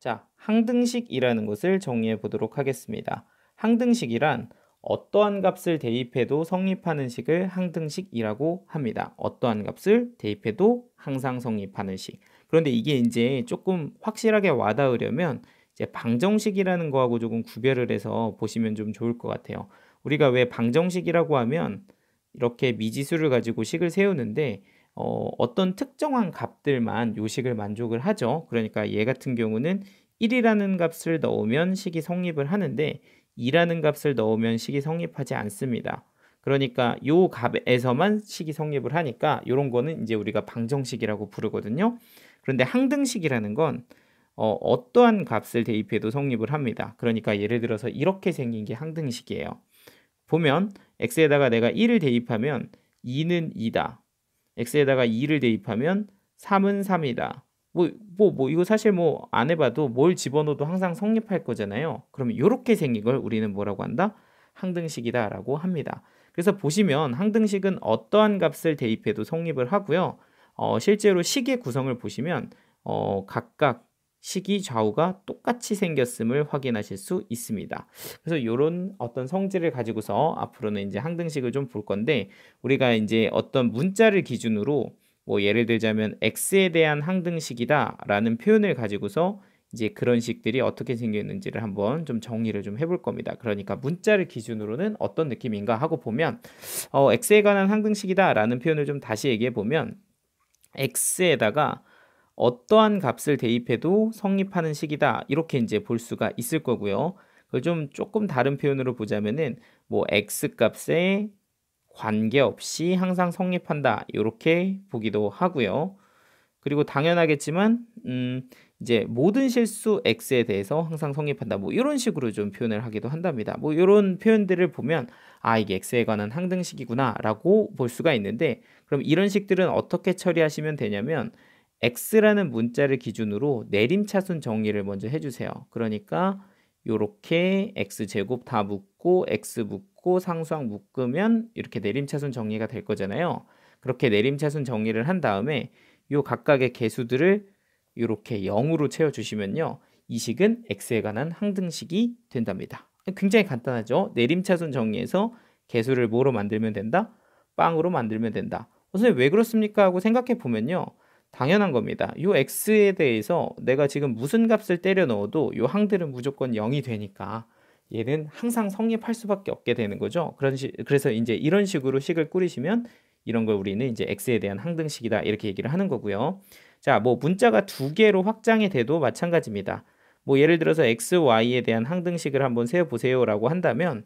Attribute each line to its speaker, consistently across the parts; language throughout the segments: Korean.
Speaker 1: 자, 항등식이라는 것을 정리해 보도록 하겠습니다. 항등식이란 어떠한 값을 대입해도 성립하는 식을 항등식이라고 합니다. 어떠한 값을 대입해도 항상 성립하는 식. 그런데 이게 이제 조금 확실하게 와닿으려면 이제 방정식이라는 거하고 조금 구별을 해서 보시면 좀 좋을 것 같아요. 우리가 왜 방정식이라고 하면 이렇게 미지수를 가지고 식을 세우는데 어떤 특정한 값들만 요식을 만족을 하죠. 그러니까 얘 같은 경우는 1이라는 값을 넣으면 식이 성립을 하는데 2라는 값을 넣으면 식이 성립하지 않습니다. 그러니까 요 값에서만 식이 성립을 하니까 요런 거는 이제 우리가 방정식이라고 부르거든요. 그런데 항등식이라는 건 어떠한 값을 대입해도 성립을 합니다. 그러니까 예를 들어서 이렇게 생긴 게 항등식이에요. 보면 x에다가 내가 1을 대입하면 2는 2다. x에다가 2를 대입하면 3은 3이다. 이거 사실 뭐 안 해봐도 뭘 집어넣어도 항상 성립할 거잖아요. 그러면 이렇게 생긴 걸 우리는 뭐라고 한다? 항등식이다라고 합니다. 그래서 보시면 항등식은 어떠한 값을 대입해도 성립을 하고요. 실제로 식의 구성을 보시면 각각 식이 좌우가 똑같이 생겼음을 확인하실 수 있습니다. 그래서 이런 어떤 성질을 가지고서 앞으로는 이제 항등식을 좀 볼 건데 우리가 이제 어떤 문자를 기준으로 뭐 예를 들자면 x에 대한 항등식이다라는 표현을 가지고서 이제 그런 식들이 어떻게 생겼는지를 한번 좀 정리를 좀 해볼 겁니다. 그러니까 문자를 기준으로는 어떤 느낌인가 하고 보면 x에 관한 항등식이다라는 표현을 좀 다시 얘기해 보면 x에다가 어떠한 값을 대입해도 성립하는 식이다 이렇게 이제 볼 수가 있을 거고요. 그걸 좀 조금 다른 표현으로 보자면은 뭐 x 값에 관계없이 항상 성립한다 이렇게 보기도 하고요. 그리고 당연하겠지만 이제 모든 실수 x에 대해서 항상 성립한다 뭐 이런 식으로 좀 표현을 하기도 한답니다. 뭐 이런 표현들을 보면 아 이게 x에 관한 항등식이구나 라고 볼 수가 있는데 그럼 이런 식들은 어떻게 처리하시면 되냐면 x라는 문자를 기준으로 내림차순 정리를 먼저 해주세요. 그러니까 요렇게 x제곱 다 묶고 x 묶고 상수항 묶으면 이렇게 내림차순 정리가 될 거잖아요. 그렇게 내림차순 정리를 한 다음에 요 각각의 개수들을 이렇게 0으로 채워주시면요. 이 식은 x에 관한 항등식이 된답니다. 굉장히 간단하죠. 내림차순 정리해서 개수를 뭐로 만들면 된다? 빵으로 만들면 된다. 선생님 왜 그렇습니까? 하고 생각해 보면요. 당연한 겁니다. 요 x에 대해서 내가 지금 무슨 값을 때려 넣어도 요 항들은 무조건 0이 되니까 얘는 항상 성립할 수밖에 없게 되는 거죠. 그래서 이제 이런 식으로 식을 꾸리시면 이런 걸 우리는 이제 x에 대한 항등식이다 이렇게 얘기를 하는 거고요. 자, 뭐 문자가 두 개로 확장이 돼도 마찬가지입니다. 뭐 예를 들어서 x, y에 대한 항등식을 한번 세워보세요라고 한다면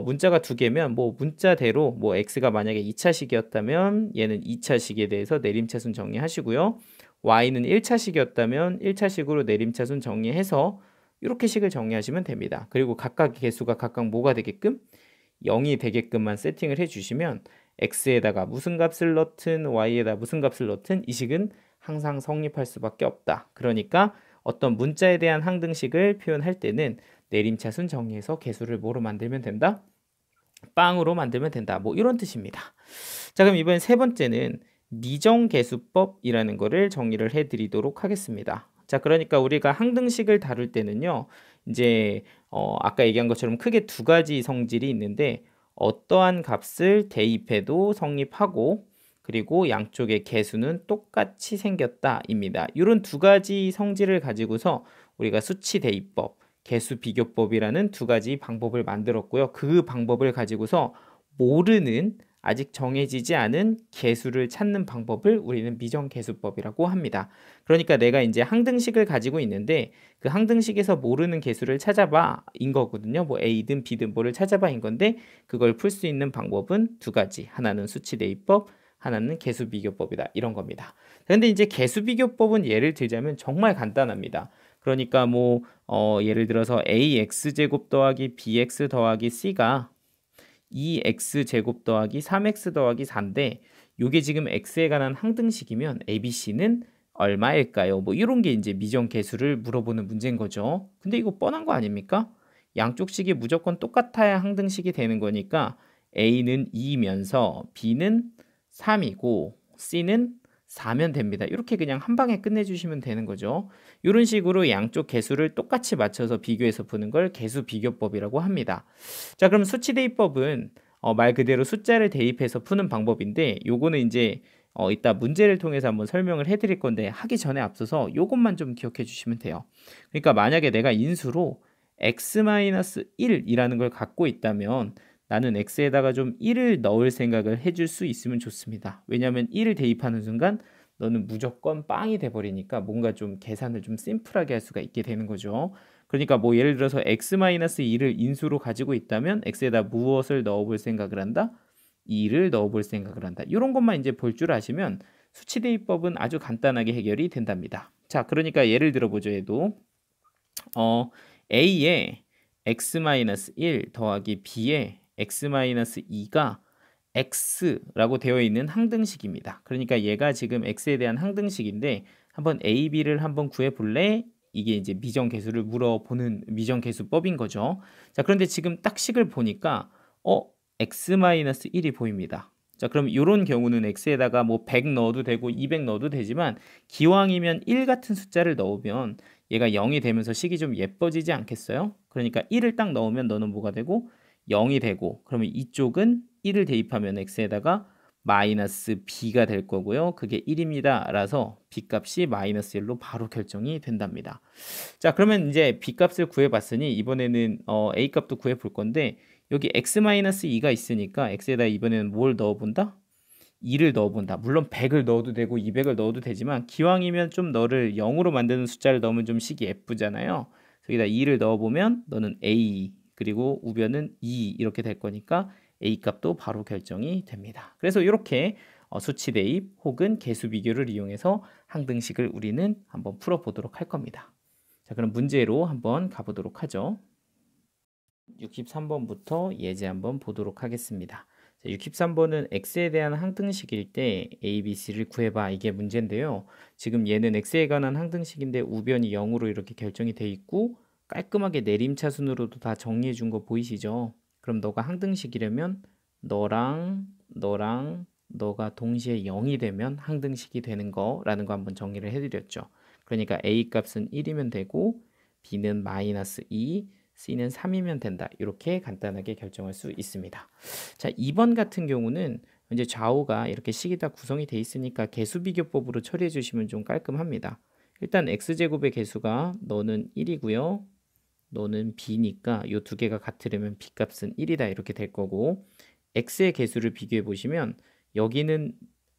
Speaker 1: 문자가 두 개면 뭐 문자대로 뭐 x가 만약에 2차식이었다면 얘는 2차식에 대해서 내림차순 정리하시고요. y는 1차식이었다면 1차식으로 내림차순 정리해서 이렇게 식을 정리하시면 됩니다. 그리고 각각의 개수가 각각 뭐가 되게끔 0이 되게끔만 세팅을 해주시면 x에다가 무슨 값을 넣든 y에다 무슨 값을 넣든 이 식은 항상 성립할 수밖에 없다. 그러니까 어떤 문자에 대한 항등식을 표현할 때는 내림차순 정리해서 개수를 뭐로 만들면 된다? 빵으로 만들면 된다. 뭐 이런 뜻입니다. 자, 그럼 이번엔 세 번째는 미정계수법이라는 거를 정리를 해드리도록 하겠습니다. 자, 그러니까 우리가 항등식을 다룰 때는요. 이제 아까 얘기한 것처럼 크게 두 가지 성질이 있는데 어떠한 값을 대입해도 성립하고 그리고 양쪽의 개수는 똑같이 생겼다입니다. 이런 두 가지 성질을 가지고서 우리가 수치 대입법, 개수 비교법이라는 두 가지 방법을 만들었고요. 그 방법을 가지고서 모르는 아직 정해지지 않은 개수를 찾는 방법을 우리는 미정계수법이라고 합니다. 그러니까 내가 이제 항등식을 가지고 있는데 그 항등식에서 모르는 개수를 찾아봐 인 거거든요. 뭐 A든 B든 뭐를 찾아봐 인 건데 그걸 풀 수 있는 방법은 두 가지. 하나는 수치대입법, 하나는 개수비교법이다. 이런 겁니다. 그런데 이제 개수비교법은 예를 들자면 정말 간단합니다. 그러니까 뭐 예를 들어서 AX제곱 더하기 BX 더하기 C가 2x제곱 더하기 3x 더하기 4인데 요게 지금 x에 관한 항등식이면 ABC는 얼마일까요? 뭐 이런 게 이제 미정계수를 물어보는 문제인 거죠. 근데 이거 뻔한 거 아닙니까? 양쪽 식이 무조건 똑같아야 항등식이 되는 거니까 A는 2이면서 B는 3이고 C는 4면 됩니다. 이렇게 그냥 한 방에 끝내주시면 되는 거죠. 이런 식으로 양쪽 개수를 똑같이 맞춰서 비교해서 푸는 걸 개수 비교법이라고 합니다. 자, 그럼 수치 대입법은 말 그대로 숫자를 대입해서 푸는 방법인데 요거는 이제 이따 문제를 통해서 한번 설명을 해드릴 건데 하기 전에 앞서서 요것만 좀 기억해 주시면 돼요. 그러니까 만약에 내가 인수로 x-1이라는 걸 갖고 있다면 나는 x에다가 좀 1을 넣을 생각을 해줄 수 있으면 좋습니다. 왜냐하면 1을 대입하는 순간 너는 무조건 빵이 돼버리니까 뭔가 좀 계산을 좀 심플하게 할 수가 있게 되는 거죠. 그러니까 뭐 예를 들어서 x-2를 인수로 가지고 있다면 x에다 무엇을 넣어볼 생각을 한다? 2를 넣어볼 생각을 한다. 이런 것만 이제 볼 줄 아시면 수치 대입법은 아주 간단하게 해결이 된답니다. 자, 그러니까 예를 들어보죠. 얘도 a에 x-1 더하기 b에 x-2가 x라고 되어 있는 항등식입니다. 그러니까 얘가 지금 x에 대한 항등식인데 한번 a, b를 한번 구해 볼래? 이게 이제 미정계수를 물어보는 미정계수법인 거죠. 자, 그런데 지금 딱 식을 보니까 x-1이 보입니다. 자, 그럼 이런 경우는 x에다가 뭐 100 넣어도 되고 200 넣어도 되지만 기왕이면 1 같은 숫자를 넣으면 얘가 0이 되면서 식이 좀 예뻐지지 않겠어요? 그러니까 1을 딱 넣으면 너는 뭐가 되고 0이 되고, 그러면 이쪽은 1을 대입하면 x에다가 마이너스 b가 될 거고요. 그게 1입니다. 라서 b값이 마이너스 1로 바로 결정이 된답니다. 자, 그러면 이제 b값을 구해봤으니 이번에는 a 값도 구해볼 건데 여기 x-2가 있으니까 x에다 이번에는 뭘 넣어본다? 2를 넣어본다. 물론 100을 넣어도 되고 200을 넣어도 되지만 기왕이면 좀 너를 0으로 만드는 숫자를 넣으면 좀 식이 예쁘잖아요. 여기다 2를 넣어보면 너는 a 그리고 우변은 2 이렇게 될 거니까 a 값도 바로 결정이 됩니다. 그래서 이렇게 수치 대입 혹은 계수 비교를 이용해서 항등식을 우리는 한번 풀어보도록 할 겁니다. 자, 그럼 문제로 한번 가보도록 하죠. 63번부터 예제 한번 보도록 하겠습니다. 63번은 x에 대한 항등식일 때 a, b, c를 구해봐, 이게 문제인데요. 지금 얘는 x에 관한 항등식인데 우변이 0으로 이렇게 결정이 돼 있고 깔끔하게 내림차순으로도 다 정리해 준 거 보이시죠? 그럼 너가 항등식이려면 너랑 너가 동시에 0이 되면 항등식이 되는 거라는 거 한번 정리를 해드렸죠. 그러니까 a 값은 1이면 되고 b는 마이너스 2, C는 3이면 된다. 이렇게 간단하게 결정할 수 있습니다. 자, 2번 같은 경우는 이제 좌우가 이렇게 식이 다 구성이 돼 있으니까 개수 비교법으로 처리해 주시면 좀 깔끔합니다. 일단 x제곱의 개수가 너는 1이고요. 너는 b니까 이 두 개가 같으려면 b값은 1이다. 이렇게 될 거고 x의 개수를 비교해 보시면 여기는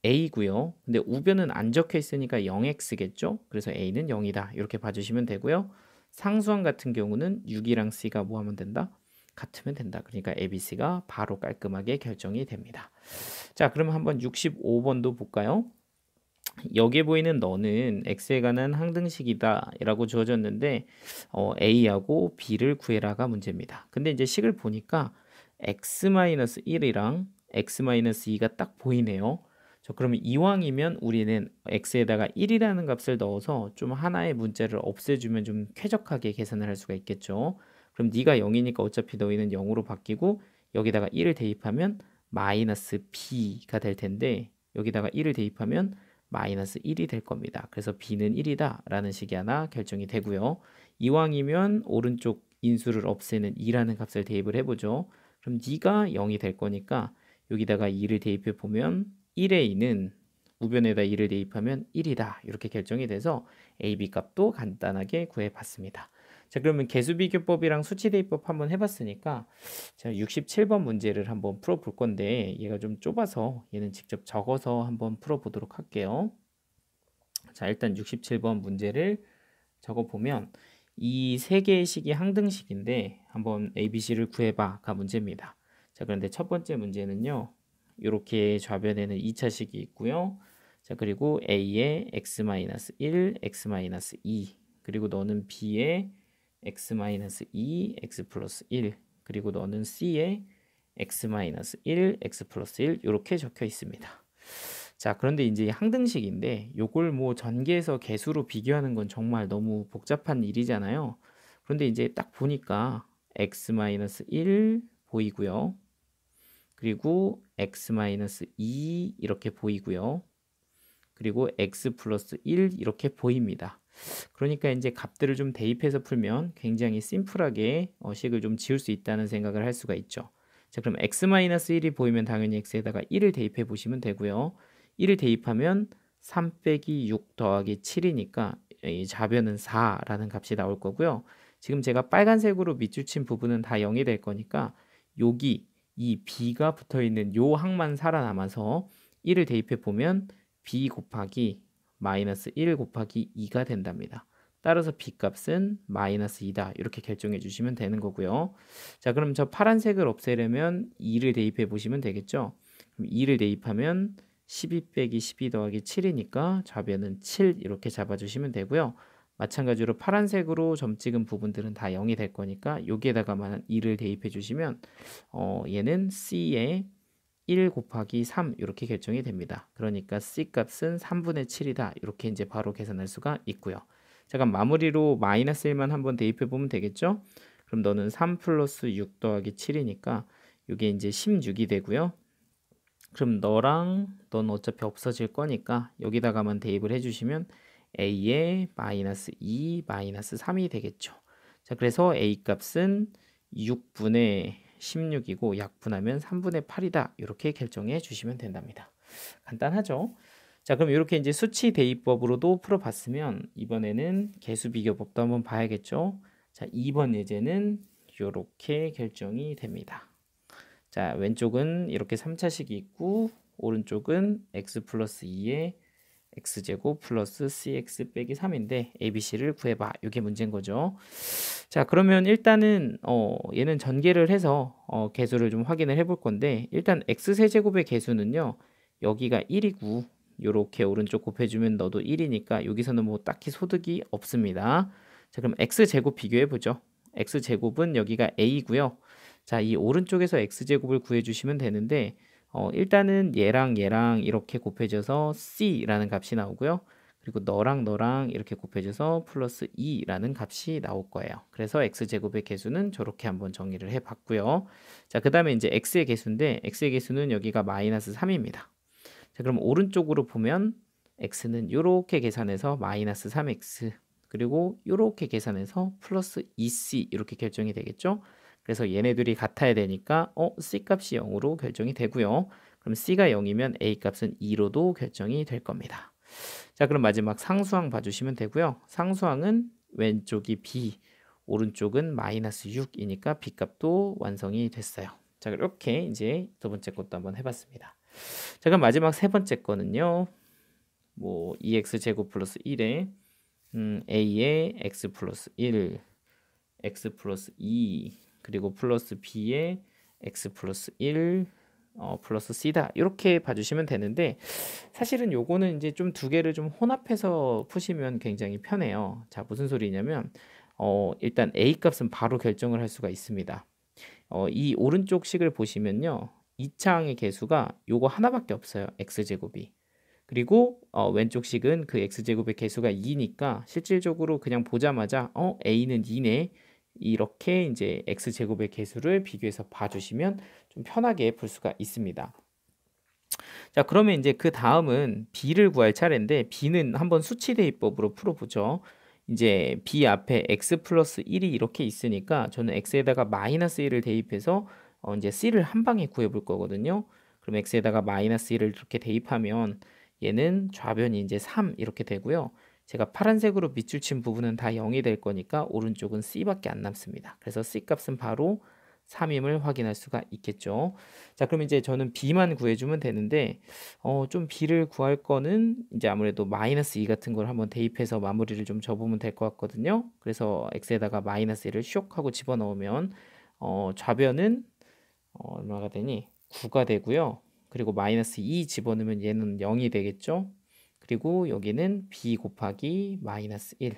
Speaker 1: a고요. 근데 우변은 안 적혀 있으니까 0x겠죠? 그래서 a는 0이다. 이렇게 봐주시면 되고요. 상수항 같은 경우는 6이랑 c가 뭐 하면 된다? 같으면 된다. 그러니까 ABC가 바로 깔끔하게 결정이 됩니다. 자, 그럼 한번 65번도 볼까요? 여기에 보이는 너는 x에 관한 항등식이다 라고 주어졌는데 a하고 b를 구해라가 문제입니다. 근데 이제 식을 보니까 x-1이랑 x-2가 딱 보이네요. 그러면 이왕이면 우리는 x에다가 1이라는 값을 넣어서 좀 하나의 문자를 없애주면 좀 쾌적하게 계산을 할 수가 있겠죠. 그럼 네가 0이니까 어차피 너희는 0으로 바뀌고 여기다가 1을 대입하면 마이너스 b가 될 텐데 여기다가 1을 대입하면 마이너스 1이 될 겁니다. 그래서 b는 1이다 라는 식이 하나 결정이 되고요. 이왕이면 오른쪽 인수를 없애는 2라는 값을 대입을 해보죠. 그럼 네가 0이 될 거니까 여기다가 2를 대입해 보면 1의 2는 우변에다 2를 대입하면 1이다. 이렇게 결정이 돼서 AB 값도 간단하게 구해봤습니다. 자, 그러면 개수비교법이랑 수치대입법 한번 해봤으니까 자, 67번 문제를 한번 풀어볼 건데 얘가 좀 좁아서 얘는 직접 적어서 한번 풀어보도록 할게요. 자, 일단 67번 문제를 적어보면 이 세 개의 식이 항등식인데 한번 ABC를 구해봐가 문제입니다. 자, 그런데 첫 번째 문제는요. 이렇게 좌변에는 2차식이 있고요. 자, 그리고 A에 x-1, x-2 그리고 너는 B에 x-2, x 플러스 1 그리고 너는 C에 x-1, x 플러스 1 이렇게 적혀 있습니다. 자, 그런데 이제 항등식인데 요걸 뭐 전개해서 개수로 비교하는 건 정말 너무 복잡한 일이잖아요. 그런데 이제 딱 보니까 x-1 보이고요. 그리고 x-2 이렇게 보이고요. 그리고 x 플러스 1 이렇게 보입니다. 그러니까 이제 값들을 좀 대입해서 풀면 굉장히 심플하게 식을 좀 지울 수 있다는 생각을 할 수가 있죠. 자, 그럼 x-1이 보이면 당연히 x에다가 1을 대입해 보시면 되고요. 1을 대입하면 3 빼기 6 더하기 7이니까 이 좌변은 4라는 값이 나올 거고요. 지금 제가 빨간색으로 밑줄 친 부분은 다 0이 될 거니까 여기 이 b가 붙어 있는 요 항만 살아남아서 1을 대입해 보면 b 곱하기 마이너스 1 곱하기 2가 된답니다. 따라서 b 값은 마이너스 2다. 이렇게 결정해 주시면 되는 거고요. 자, 그럼 저 파란색을 없애려면 2를 대입해 보시면 되겠죠. 그럼 2를 대입하면 12 빼기 12 더하기 7이니까 좌변은 7 이렇게 잡아주시면 되고요. 마찬가지로 파란색으로 점 찍은 부분들은 다 0이 될 거니까 여기에다가만 2를 대입해 주시면 얘는 C에 1 곱하기 3 이렇게 결정이 됩니다. 그러니까 C 값은 3분의 7이다. 이렇게 이제 바로 계산할 수가 있고요. 잠깐 마무리로 마이너스 1만 한번 대입해 보면 되겠죠? 그럼 너는 3 플러스 6 더하기 7이니까 이게 이제 16이 되고요. 그럼 너랑 넌 어차피 없어질 거니까 여기다가만 대입을 해주시면 a에 마이너스 2 마이너스 3이 되겠죠. 자, 그래서 a 값은 6분의 16이고 약분하면 3분의 8이다. 이렇게 결정해 주시면 된답니다. 간단하죠? 자, 그럼 이렇게 이제 수치 대입법으로도 풀어봤으면 이번에는 개수 비교법도 한번 봐야겠죠. 자, 2번 예제는 이렇게 결정이 됩니다. 자, 왼쪽은 이렇게 3차식이 있고 오른쪽은 x 플러스 2에 x제곱 플러스 cx 빼기 3인데 abc를 구해봐. 이게 문제인 거죠. 자, 그러면 일단은 얘는 전개를 해서 개수를 좀 확인을 해볼 건데 일단 x세제곱의 개수는요. 여기가 1이고 요렇게 오른쪽 곱해주면 너도 1이니까 여기서는 뭐 딱히 소득이 없습니다. 자, 그럼 x제곱 비교해보죠. x제곱은 여기가 a고요. 자, 이 오른쪽에서 x제곱을 구해주시면 되는데 일단은 얘랑 이렇게 곱해져서 c라는 값이 나오고요. 그리고 너랑 이렇게 곱해져서 플러스 2라는 값이 나올 거예요. 그래서 x제곱의 개수는 저렇게 한번 정의를 해봤고요. 자, 그 다음에 이제 x의 개수인데 x의 개수는 여기가 마이너스 3입니다. 자, 그럼 오른쪽으로 보면 x는 이렇게 계산해서 마이너스 3x 그리고 이렇게 계산해서 플러스 2c 이렇게 결정이 되겠죠. 그래서 얘네들이 같아야 되니까 c 값이 0으로 결정이 되고요. 그럼 c가 0이면 a 값은 2로도 결정이 될 겁니다. 자, 그럼 마지막 상수항 봐주시면 되고요. 상수항은 왼쪽이 b, 오른쪽은 마이너스 6이니까 b 값도 완성이 됐어요. 자, 이렇게 이제 두 번째 것도 한번 해봤습니다. 자, 그럼 마지막 세 번째 거는요. 뭐 2x 제곱 플러스 1에 a에 x 플러스 1, x 플러스 2 그리고 플러스 b에 x 플러스 1 플러스 c다. 이렇게 봐주시면 되는데 사실은 요거는 이제 좀 두 개를 좀 혼합해서 푸시면 굉장히 편해요. 자, 무슨 소리냐면 일단 a 값은 바로 결정을 할 수가 있습니다. 이 오른쪽 식을 보시면요. 2차항의 개수가 요거 하나밖에 없어요. x제곱이. 그리고 왼쪽 식은 그 x제곱의 개수가 2니까 실질적으로 그냥 보자마자 a는 2네. 이렇게 이제 x제곱의 개수를 비교해서 봐주시면 좀 편하게 풀 수가 있습니다. 자, 그러면 이제 그 다음은 b를 구할 차례인데 b는 한번 수치 대입법으로 풀어보죠. 이제 b 앞에 x 플러스 1이 이렇게 있으니까 저는 x에다가 마이너스 1을 대입해서 이제 c를 한 방에 구해볼 거거든요. 그럼 x에다가 마이너스 1을 이렇게 대입하면 얘는 좌변이 이제 3 이렇게 되고요. 제가 파란색으로 밑줄 친 부분은 다 0이 될 거니까 오른쪽은 c밖에 안 남습니다. 그래서 c 값은 바로 3임을 확인할 수가 있겠죠. 자, 그럼 이제 저는 b만 구해주면 되는데 좀 b를 구할 거는 이제 아무래도 마이너스 2 같은 걸 한번 대입해서 마무리를 좀 접으면 될 것 같거든요. 그래서 x에다가 마이너스 1을 슉 하고 집어넣으면 좌변은 얼마가 되니? 9가 되고요. 그리고 마이너스 2 집어넣으면 얘는 0이 되겠죠. 그리고 여기는 b 곱하기 마이너스 1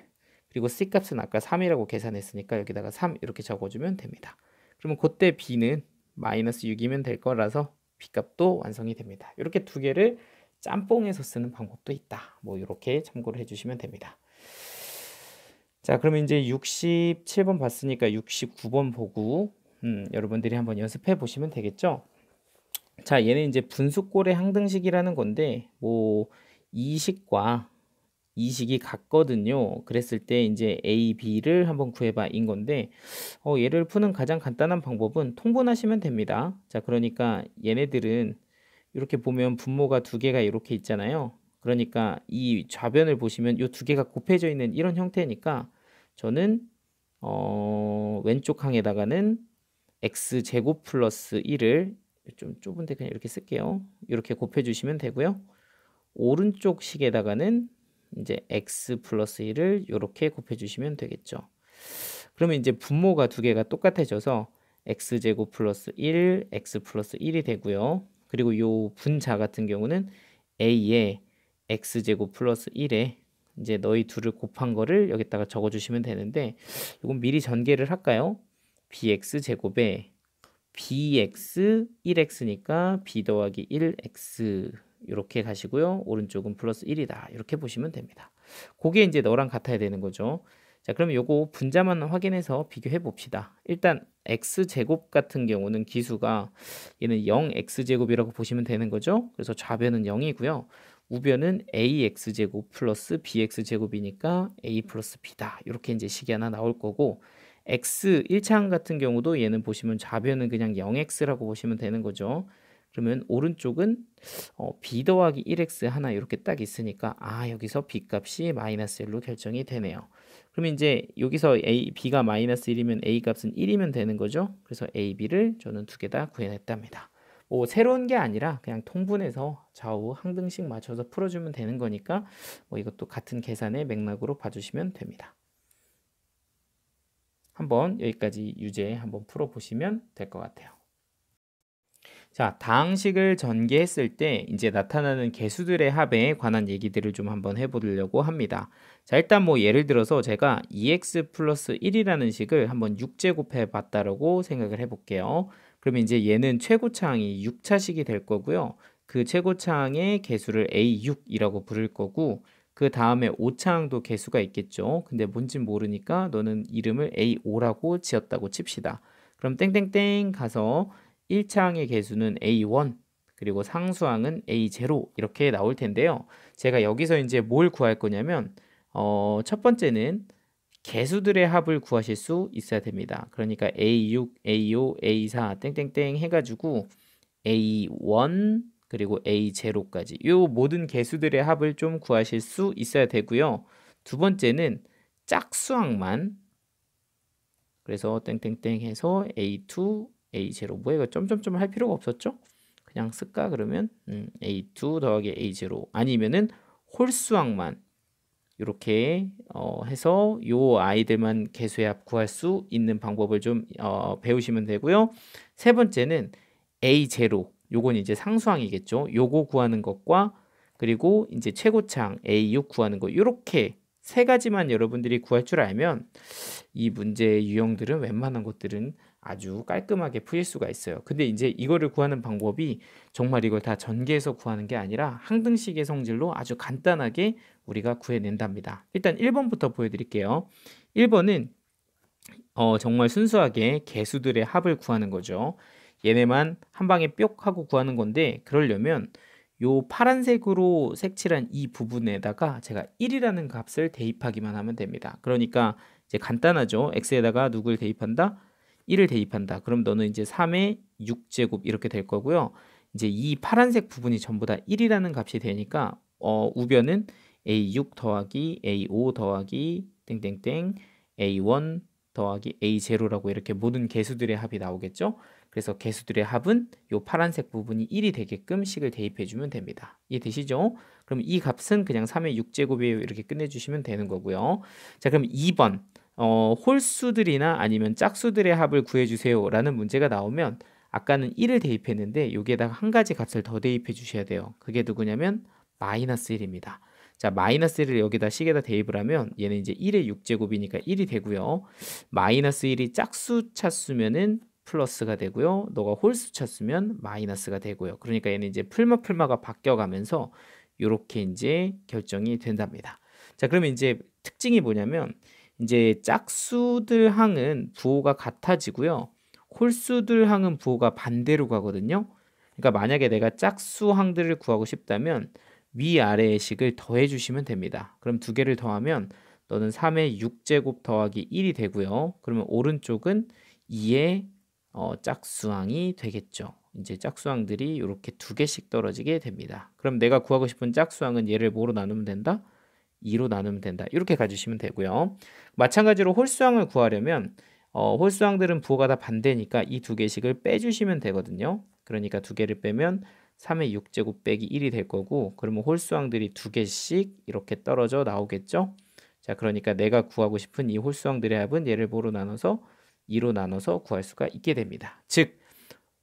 Speaker 1: 그리고 c 값은 아까 3이라고 계산했으니까 여기다가 3 이렇게 적어주면 됩니다. 그러면 그때 b는 마이너스 6이면 될 거라서 b 값도 완성이 됩니다. 이렇게 두 개를 짬뽕해서 쓰는 방법도 있다. 뭐 이렇게 참고를 해주시면 됩니다. 자, 그러면 이제 67번 봤으니까 69번 보고 여러분들이 한번 연습해 보시면 되겠죠. 자, 얘는 이제 분수꼴의 항등식이라는 건데 뭐 이 식과 이 식이 같거든요. 그랬을 때 이제 A, B를 한번 구해봐 인 건데 얘를 푸는 가장 간단한 방법은 통분하시면 됩니다. 자, 그러니까 얘네들은 이렇게 보면 분모가 두 개가 이렇게 있잖아요. 그러니까 이 좌변을 보시면 이 두 개가 곱해져 있는 이런 형태니까 저는 왼쪽 항에다가는 x제곱 플러스 1을 좀 좁은데 그냥 이렇게 쓸게요. 이렇게 곱해주시면 되고요. 오른쪽 식에다가는 이제 x 플러스 1을 이렇게 곱해주시면 되겠죠. 그러면 이제 분모가 두 개가 똑같아져서 x제곱 플러스 1, x 플러스 1이 되고요. 그리고 요 분자 같은 경우는 a에 x제곱 플러스 1에 이제 너희 둘을 곱한 거를 여기다가 적어주시면 되는데 이건 미리 전개를 할까요? bx 제곱에 bx 1x니까 b 더하기 1x 이렇게 가시고요. 오른쪽은 플러스 1이다. 이렇게 보시면 됩니다. 그게 이제 너랑 같아야 되는 거죠. 자, 그럼 요거 분자만 확인해서 비교해 봅시다. 일단 x제곱 같은 경우는 기수가 얘는 0x제곱이라고 보시면 되는 거죠. 그래서 좌변은 0이고요. 우변은 ax제곱 플러스 bx제곱이니까 a 플러스 b다. 이렇게 이제 식이 하나 나올 거고 x 1차항 같은 경우도 얘는 보시면 좌변은 그냥 0x라고 보시면 되는 거죠. 그러면 오른쪽은 b 더하기 1x 하나 이렇게 딱 있으니까 여기서 b 값이 마이너스 1로 결정이 되네요. 그러면 이제 여기서 b가 마이너스 1이면 a 값은 1이면 되는 거죠. 그래서 a, b를 저는 두 개 다 구해냈답니다. 새로운 게 아니라 그냥 통분해서 좌우 항등식 맞춰서 풀어주면 되는 거니까 이것도 같은 계산의 맥락으로 봐주시면 됩니다. 한번 여기까지 유제 한번 풀어보시면 될 것 같아요. 자, 다항식을 전개했을 때 이제 나타나는 개수들의 합에 관한 얘기들을 좀 한번 해보려고 합니다. 자, 일단 예를 들어서 제가 2x 플러스 1이라는 식을 한번 6제곱해 봤다라고 생각을 해볼게요. 그러면 이제 얘는 최고차항이 6차식이 될 거고요. 그 최고차항의 개수를 A6이라고 부를 거고 그 다음에 5차항도 개수가 있겠죠. 근데 뭔진 모르니까 너는 이름을 A5라고 지었다고 칩시다. 그럼 땡땡땡 가서 1차항의 개수는 A1 그리고 상수항은 A0 이렇게 나올 텐데요. 제가 여기서 이제 뭘 구할 거냐면 첫 번째는 개수들의 합을 구하실 수 있어야 됩니다. 그러니까 A6, A5, A4 땡땡땡 해가지고 A1 그리고 A0까지 이 모든 개수들의 합을 좀 구하실 수 있어야 되고요. 두 번째는 짝수항만 그래서 땡땡땡 해서 A2, A0 이거 점점점 할 필요가 없었죠? 그냥 쓸까 그러면 A2 더하기 A0 아니면은 홀수항만 이렇게 해서 요 아이들만 개수의 합 구할 수 있는 방법을 좀 배우시면 되고요. 세 번째는 A0 요건 이제 상수항이겠죠. 요거 구하는 것과 그리고 이제 최고차항 A6 구하는 거 이렇게 세 가지만 여러분들이 구할 줄 알면 이 문제의 유형들은 웬만한 것들은 아주 깔끔하게 풀릴 수가 있어요. 근데 이제 이거를 구하는 방법이 정말 이걸 다 전개해서 구하는 게 아니라 항등식의 성질로 아주 간단하게 우리가 구해낸답니다. 일단 1번부터 보여드릴게요. 1번은 정말 순수하게 개수들의 합을 구하는 거죠. 얘네만 한 방에 뿅 하고 구하는 건데 그러려면 요 파란색으로 색칠한 이 부분에다가 제가 1이라는 값을 대입하기만 하면 됩니다. 그러니까 이제 간단하죠. x에다가 누굴 대입한다? 1을 대입한다. 그럼 너는 이제 3의 6제곱 이렇게 될 거고요. 이제 이 파란색 부분이 전부 다 1이라는 값이 되니까 우변은 a6 더하기 a5 더하기 땡땡땡 a1 더하기 a0라고 이렇게 모든 개수들의 합이 나오겠죠. 그래서 개수들의 합은 이 파란색 부분이 1이 되게끔 식을 대입해 주면 됩니다. 이해되시죠? 그럼 이 값은 그냥 3의 6제곱이에요. 이렇게 끝내주시면 되는 거고요. 자, 그럼 2번 홀수들이나 아니면 짝수들의 합을 구해주세요 라는 문제가 나오면 아까는 1을 대입했는데 여기에다가 한 가지 값을 더 대입해 주셔야 돼요. 그게 누구냐면 마이너스 1입니다. 자, 마이너스 1을 여기다 식에다 대입을 하면 얘는 이제 1의 6제곱이니까 1이 되고요. 마이너스 1이 짝수 차수면은 플러스가 되고요. 너가 홀수 쳤으면 마이너스가 되고요. 그러니까 얘는 이제 풀마가 바뀌어가면서 이렇게 이제 결정이 된답니다. 자, 그러면 이제 특징이 뭐냐면 이제 짝수들 항은 부호가 같아지고요. 홀수들 항은 부호가 반대로 가거든요. 그러니까 만약에 내가 짝수 항들을 구하고 싶다면 위아래의 식을 더해 주시면 됩니다. 그럼 두 개를 더하면 너는 3의 6제곱 더하기 1이 되고요. 그러면 오른쪽은 2의 짝수항이 되겠죠. 이제 짝수항들이 이렇게 두 개씩 떨어지게 됩니다. 그럼 내가 구하고 싶은 짝수항은 얘를 뭐로 나누면 된다? 2로 나누면 된다. 이렇게 가주시면 되고요. 마찬가지로 홀수항을 구하려면 홀수항들은 부호가 다 반대니까 이 두 개씩을 빼주시면 되거든요. 그러니까 두 개를 빼면 3의 6제곱 빼기 1이 될 거고, 그러면 홀수항들이 두 개씩 이렇게 떨어져 나오겠죠. 자, 그러니까 내가 구하고 싶은 이 홀수항들의 합은 얘를 뭐로 나눠서 2로 나눠서 구할 수가 있게 됩니다. 즉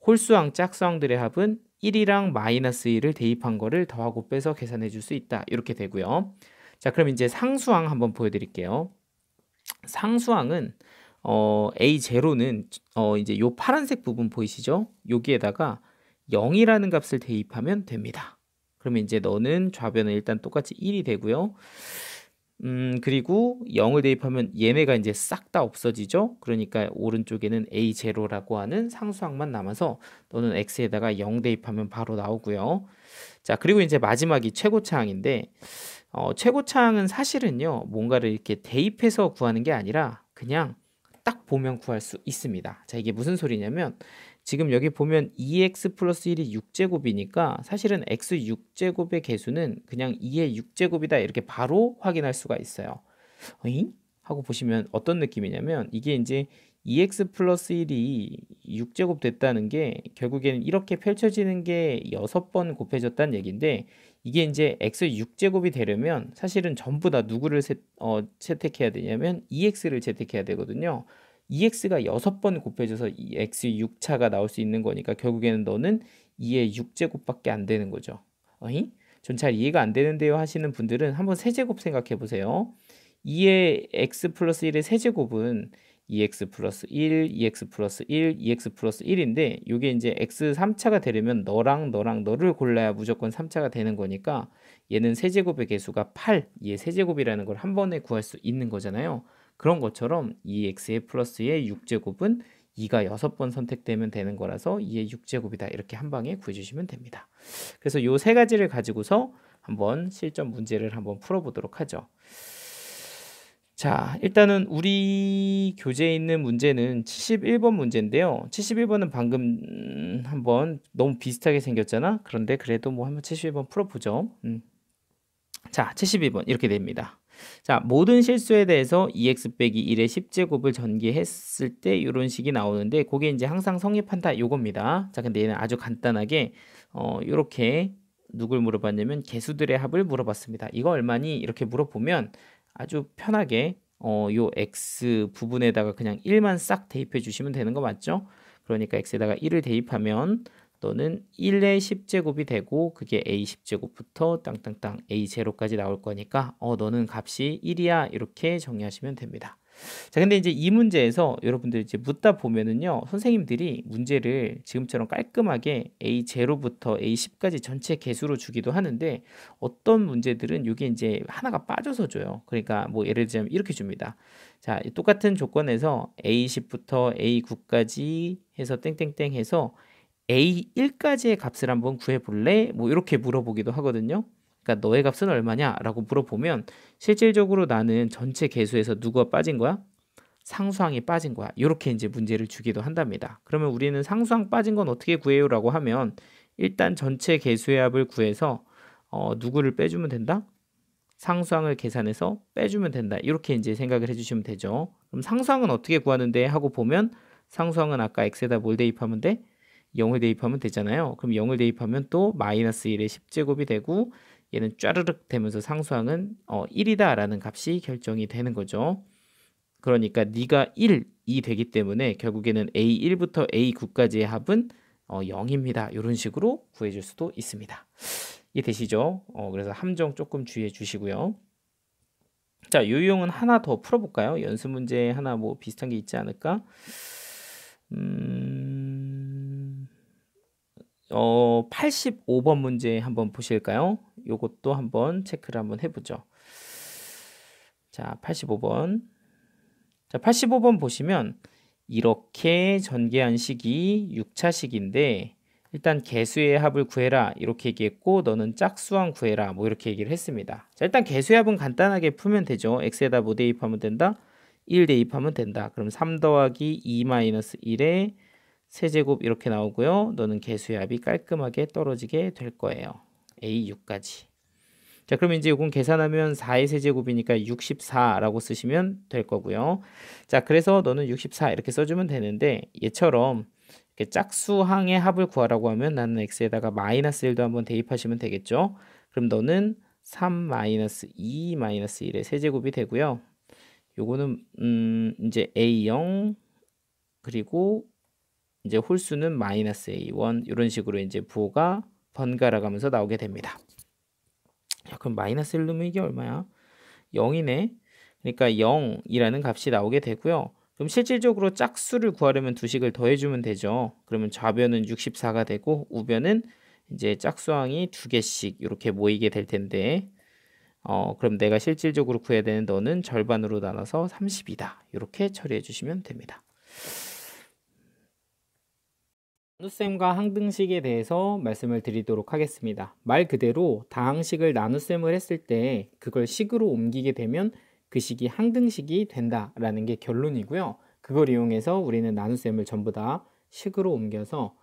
Speaker 1: 홀수항 짝수항들의 합은 1이랑 마이너스 1을 대입한 거를 더하고 빼서 계산해 줄 수 있다. 이렇게 되고요. 자, 그럼 이제 상수항 한번 보여드릴게요. 상수항은 A0는 이제 요 파란색 부분 보이시죠? 여기에다가 0이라는 값을 대입하면 됩니다. 그러면 이제 너는 좌변은 일단 똑같이 1이 되고요. 그리고 0을 대입하면 얘네가 이제 싹 다 없어지죠. 그러니까 오른쪽에는 A0라고 하는 상수항만 남아서 너는 X에다가 0 대입하면 바로 나오고요. 자, 그리고 이제 마지막이 최고차항인데 최고차항은 사실은요, 뭔가를 이렇게 대입해서 구하는 게 아니라 그냥 딱 보면 구할 수 있습니다. 자, 이게 무슨 소리냐면 지금 여기 보면 2x 플러스 1이 6제곱이니까 사실은 x 6제곱의 개수는 그냥 2의 6제곱이다 이렇게 바로 확인할 수가 있어요. 어잉? 하고 보시면 어떤 느낌이냐면 이게 이제 2x 플러스 1이 6제곱 됐다는 게 결국에는 이렇게 펼쳐지는 게 6번 곱해졌다는 얘기인데, 이게 이제 x 6제곱이 되려면 사실은 전부 다 누구를 채택해야 되냐면 2x를 채택해야 되거든요. 2x가 6번 곱해져서 이 x 6차가 나올 수 있는 거니까 결국에는 너는 2의 6제곱밖에 안 되는 거죠. 어잉? 전 잘 이해가 안 되는데요 하시는 분들은 한번 세제곱 생각해 보세요. 2의 x 플러스 1의 세제곱은 2x 플러스 1, 2x 플러스 1, 2x 플러스 1인데 이게 이제 x 3차가 되려면 너랑 너를 골라야 무조건 3차가 되는 거니까 얘는 세제곱의 개수가 8, 얘의 세제곱이라는 걸 한 번에 구할 수 있는 거잖아요. 그런 것처럼 2x의 플러스의 6제곱은 2가 6번 선택되면 되는 거라서 2의 6제곱이다. 이렇게 한 방에 구해주시면 됩니다. 그래서 요 세 가지를 가지고서 한번 실전 문제를 한번 풀어보도록 하죠. 자, 일단은 우리 교재에 있는 문제는 71번 문제인데요. 71번은 방금 한번 너무 비슷하게 생겼잖아. 그런데 그래도 뭐 한번 71번 풀어보죠. 자, 71번 이렇게 됩니다. 자, 모든 실수에 대해서 2x 빼기 1의 10제곱을 전개했을 때 이런 식이 나오는데 그게 이제 항상 성립한다 요겁니다. 자, 근데 얘는 아주 간단하게 이렇게 누굴 물어봤냐면 개수들의 합을 물어봤습니다. 이거 얼마니? 이렇게 물어보면 아주 편하게 요 x 부분에다가 그냥 1만 싹 대입해 주시면 되는 거 맞죠? 그러니까 x에다가 1을 대입하면 너는 1의 10제곱이 되고 그게 a 10제곱부터 땅땅땅 a 제로까지 나올 거니까 너는 값이 1이야 이렇게 정리하시면 됩니다. 자, 근데 이제 이 문제에서 여러분들 이제 묻다 보면은요, 선생님들이 문제를 지금처럼 깔끔하게 A0부터 A10까지 전체 개수로 주기도 하는데 어떤 문제들은 이게 이제 하나가 빠져서 줘요. 그러니까 뭐 예를 들자면 이렇게 줍니다. 자, 똑같은 조건에서 A10부터 A9까지 해서 땡땡땡 해서 A1까지의 값을 한번 구해볼래? 뭐 이렇게 물어보기도 하거든요. 그러니까 너의 값은 얼마냐? 라고 물어보면 실질적으로 나는 전체 개수에서 누가 빠진 거야? 상수항이 빠진 거야. 이렇게 이제 문제를 주기도 한답니다. 그러면 우리는 상수항 빠진 건 어떻게 구해요? 라고 하면 일단 전체 개수의 합을 구해서 누구를 빼주면 된다? 상수항을 계산해서 빼주면 된다. 이렇게 이제 생각을 해주시면 되죠. 그럼 상수항은 어떻게 구하는데 하고 보면 상수항은 아까 x에다 뭘 대입하면 돼? 0을 대입하면 되잖아요. 그럼 0을 대입하면 또 마이너스 1의 10제곱이 되고 얘는 쫘르륵 되면서 상수항은 1이다 라는 값이 결정이 되는 거죠. 그러니까 네가 1이 되기 때문에 결국에는 A1부터 A9까지의 합은 0입니다. 이런 식으로 구해줄 수도 있습니다. 이해되시죠? 그래서 함정 조금 주의해 주시고요. 자, 이 유형은 하나 더 풀어볼까요? 연습 문제 하나 뭐 비슷한 게 있지 않을까? 85번 문제 한번 보실까요? 요것도 한번 체크를 한번 해보죠. 자, 85번. 자, 85번 보시면 이렇게 전개한 식이 6차식인데 일단 개수의 합을 구해라 이렇게 얘기했고 너는 짝수항 구해라 뭐 이렇게 얘기를 했습니다. 자, 일단 개수의 합은 간단하게 풀면 되죠. x에다 뭐 대입하면 된다? 1 대입하면 된다. 그럼 3 더하기 2 마이너스 1의 세제곱 이렇게 나오고요. 너는 개수의 합이 깔끔하게 떨어지게 될 거예요. a6까지. 자, 그럼 이제 이건 계산하면 4의 세제곱이니까 64라고 쓰시면 될 거고요. 자, 그래서 너는 64 이렇게 써주면 되는데 얘처럼 이렇게 짝수항의 합을 구하라고 하면 나는 x에다가 마이너스 1도 한번 대입하시면 되겠죠. 그럼 너는 3 마이너스 2 마이너스 1의 세제곱이 되고요. 요거는 이제 a0 그리고 이제 홀수는 마이너스 a1 이런 식으로 이제 부호가 번갈아 가면서 나오게 됩니다. 야, 그럼 마이너스 1 넣으면 이게 얼마야? 0이네. 그러니까 0이라는 값이 나오게 되고요. 그럼 실질적으로 짝수를 구하려면 두 식을 더해주면 되죠. 그러면 좌변은 64가 되고 우변은 이제 짝수항이 두 개씩 이렇게 모이게 될 텐데 그럼 내가 실질적으로 구해야 되는 너는 절반으로 나눠서 30이다. 이렇게 처리해 주시면 됩니다. 나눗셈과 항등식에 대해서 말씀을 드리도록 하겠습니다. 말 그대로 다항식을 나눗셈을 했을 때 그걸 식으로 옮기게 되면 그 식이 항등식이 된다라는 게 결론이고요. 그걸 이용해서 우리는 나눗셈을 전부 다 식으로 옮겨서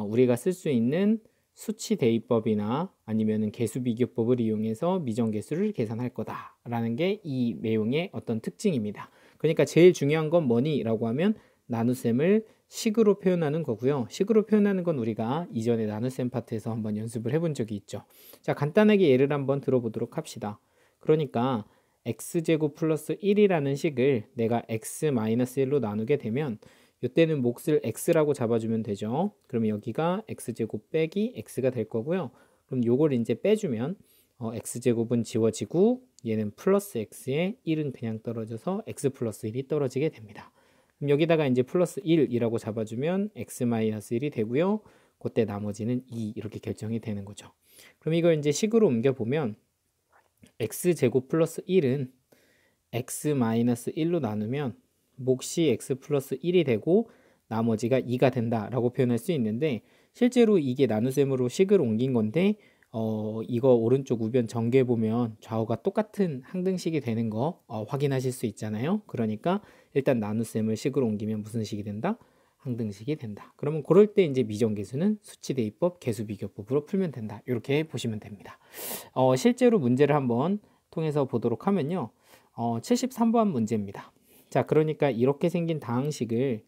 Speaker 1: 우리가 쓸 수 있는 수치 대입법이나 아니면은 개수 비교법을 이용해서 미정계수를 계산할 거다라는 게 이 내용의 어떤 특징입니다. 그러니까 제일 중요한 건 뭐니라고 하면 나눗셈을 식으로 표현하는 거고요. 식으로 표현하는 건 우리가 이전에 나눗셈 파트에서 한번 연습을 해본 적이 있죠. 자, 간단하게 예를 한번 들어보도록 합시다. 그러니까 x제곱 플러스 1이라는 식을 내가 x-1로 나누게 되면 이때는 몫을 x라고 잡아주면 되죠. 그러면 여기가 x제곱 빼기 x가 될 거고요. 그럼 요걸 이제 빼주면 x제곱은 지워지고 얘는 플러스 x에 1은 그냥 떨어져서 x 플러스 1이 떨어지게 됩니다. 그럼 여기다가 이제 플러스 1이라고 잡아주면 x-1이 되고요. 그때 나머지는 2 이렇게 결정이 되는 거죠. 그럼 이걸 이제 식으로 옮겨보면 x제곱 플러스 1은 x-1로 나누면 몫이 x 플러스 1이 되고 나머지가 2가 된다라고 표현할 수 있는데 실제로 이게 나눗셈으로 식을 옮긴 건데 이거 오른쪽 우변 전개 보면 좌우가 똑같은 항등식이 되는 거 확인하실 수 있잖아요. 그러니까 일단 나눗셈을 식으로 옮기면 무슨 식이 된다? 항등식이 된다. 그러면 그럴 때 이제 미정계수는 수치대입법, 개수비교법으로 풀면 된다. 이렇게 보시면 됩니다. 실제로 문제를 한번 통해서 보도록 하면요. 73번 문제입니다. 자, 그러니까 이렇게 생긴 다항식을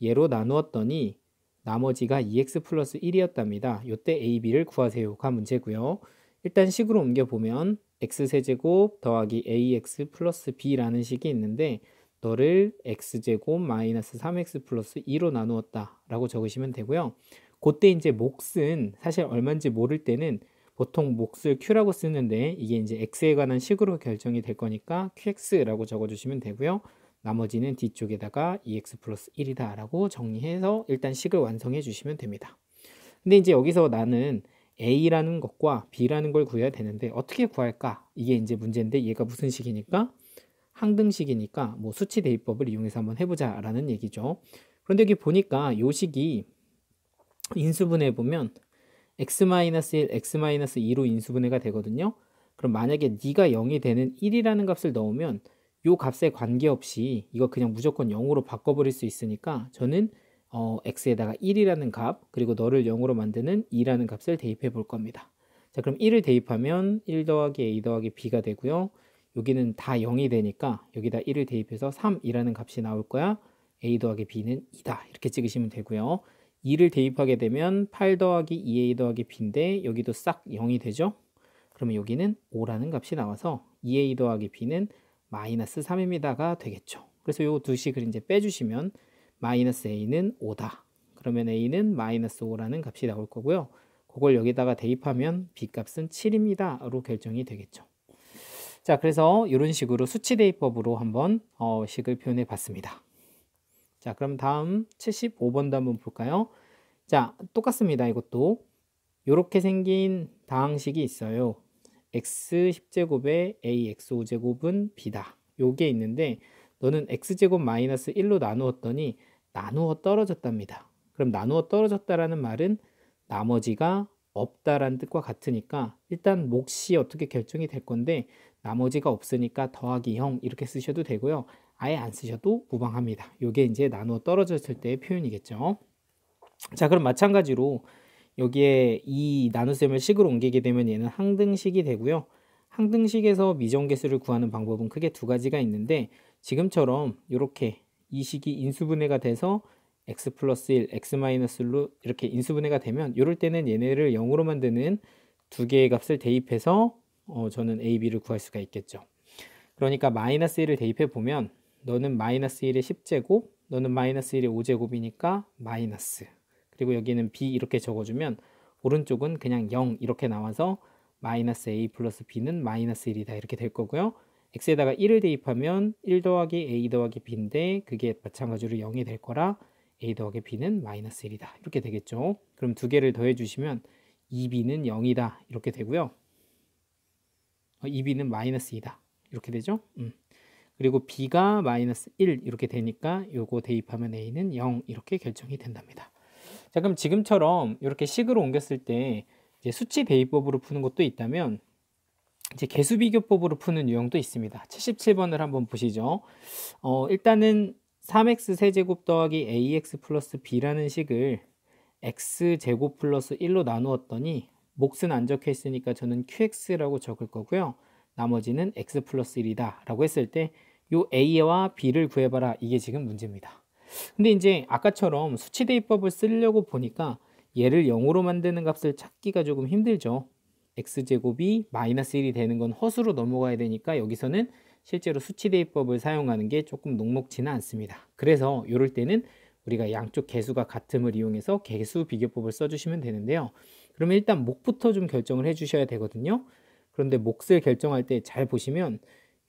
Speaker 1: 얘로 나누었더니 나머지가 2x 플러스 1이었답니다. 이때 a, b를 구하세요가 문제고요. 일단 식으로 옮겨보면 x세제곱 더하기 ax 플러스 b라는 식이 있는데 너를 x제곱 마이너스 3x 플러스 2로 나누었다 라고 적으시면 되고요. 그때 이제 몫은 사실 얼마인지 모를 때는 보통 몫을 q라고 쓰는데 이게 이제 x에 관한 식으로 결정이 될 거니까 qx라고 적어주시면 되고요. 나머지는 뒤쪽에다가 2x 플러스 1이다 라고 정리해서 일단 식을 완성해 주시면 됩니다. 근데 이제 여기서 나는 a라는 것과 b라는 걸 구해야 되는데 어떻게 구할까? 이게 이제 문제인데 얘가 무슨 식이니까? 항등식이니까 뭐 수치 대입법을 이용해서 한번 해보자 라는 얘기죠. 그런데 여기 보니까 이 식이 인수분해 보면 x-1, x-2로 인수분해가 되거든요. 그럼 만약에 네가 0이 되는 1이라는 값을 넣으면 요 값에 관계없이 이거 그냥 무조건 0으로 바꿔버릴 수 있으니까 저는 x에다가 1이라는 값 그리고 너를 0으로 만드는 2라는 값을 대입해 볼 겁니다. 자, 그럼 1을 대입하면 1 더하기 a 더하기 b가 되고요. 여기는 다 0이 되니까 여기다 1을 대입해서 3이라는 값이 나올 거야. a 더하기 b는 2다 이렇게 찍으시면 되고요. 2를 대입하게 되면 8 더하기 2a 더하기 b인데 여기도 싹 0이 되죠. 그러면 여기는 5라는 값이 나와서 2a 더하기 b는 마이너스 3입니다가 되겠죠. 그래서 이 두 식을 이제 빼주시면 마이너스 a는 5다. 그러면 a는 마이너스 5라는 값이 나올 거고요. 그걸 여기다가 대입하면 b 값은 7입니다로 결정이 되겠죠. 자, 그래서 이런 식으로 수치 대입법으로 한번 식을 표현해 봤습니다. 자, 그럼 다음 75번도 한번 볼까요? 자, 똑같습니다. 이것도 이렇게 생긴 다항식이 있어요. x 10제곱에 a x 5제곱은 b다. 요게 있는데 너는 x제곱 마이너스 1로 나누었더니 나누어 떨어졌답니다. 그럼 나누어 떨어졌다라는 말은 나머지가 없다라는 뜻과 같으니까 일단 몫이 어떻게 결정이 될 건데 나머지가 없으니까 더하기 0 이렇게 쓰셔도 되고요. 아예 안 쓰셔도 무방합니다. 이게 이제 나누어 떨어졌을 때의 표현이겠죠. 자, 그럼 마찬가지로 여기에 이 나눗셈을 식으로 옮기게 되면 얘는 항등식이 되고요. 항등식에서 미정계수를 구하는 방법은 크게 두 가지가 있는데 지금처럼 이렇게 이 식이 인수분해가 돼서 x 플러스 1, x 마이너스 1로 이렇게 인수분해가 되면 이럴 때는 얘네를 0으로 만드는 두 개의 값을 대입해서 저는 a, b를 구할 수가 있겠죠. 그러니까 마이너스 1을 대입해 보면 너는 마이너스 1의 10제곱, 너는 마이너스 1의 5제곱이니까 마이너스. 그리고 여기는 b 이렇게 적어주면 오른쪽은 그냥 0 이렇게 나와서 마이너스 a 플러스 b는 마이너스 1이다 이렇게 될 거고요. x에다가 1을 대입하면 1 더하기 a 더하기 b인데 그게 마찬가지로 0이 될 거라 a 더하기 b는 마이너스 1이다 이렇게 되겠죠. 그럼 두 개를 더해 주시면 2b는 0이다 이렇게 되고요. 2b는 마이너스 2다 이렇게 되죠. 그리고 b가 마이너스 1 이렇게 되니까 요거 대입하면 a는 0 이렇게 결정이 된답니다. 자, 그럼 지금처럼 이렇게 식으로 옮겼을 때 이제 수치 대입법으로 푸는 것도 있다면 이제 개수 비교법으로 푸는 유형도 있습니다. 77번을 한번 보시죠. 일단은 3x 세제곱 더하기 ax 플러스 b라는 식을 x제곱 플러스 1로 나누었더니 몫은 안 적혀 있으니까 저는 qx라고 적을 거고요. 나머지는 x 플러스 1이다 라고 했을 때 요 a와 b를 구해봐라 이게 지금 문제입니다. 근데 이제 아까처럼 수치 대입법을 쓰려고 보니까 얘를 0으로 만드는 값을 찾기가 조금 힘들죠. x제곱이 마이너스 1이 되는 건 허수로 넘어가야 되니까 여기서는 실제로 수치 대입법을 사용하는 게 조금 녹록지는 않습니다. 그래서 이럴 때는 우리가 양쪽 개수가 같음을 이용해서 개수 비교법을 써주시면 되는데요. 그러면 일단 몫부터 좀 결정을 해주셔야 되거든요. 그런데 몫을 결정할 때 잘 보시면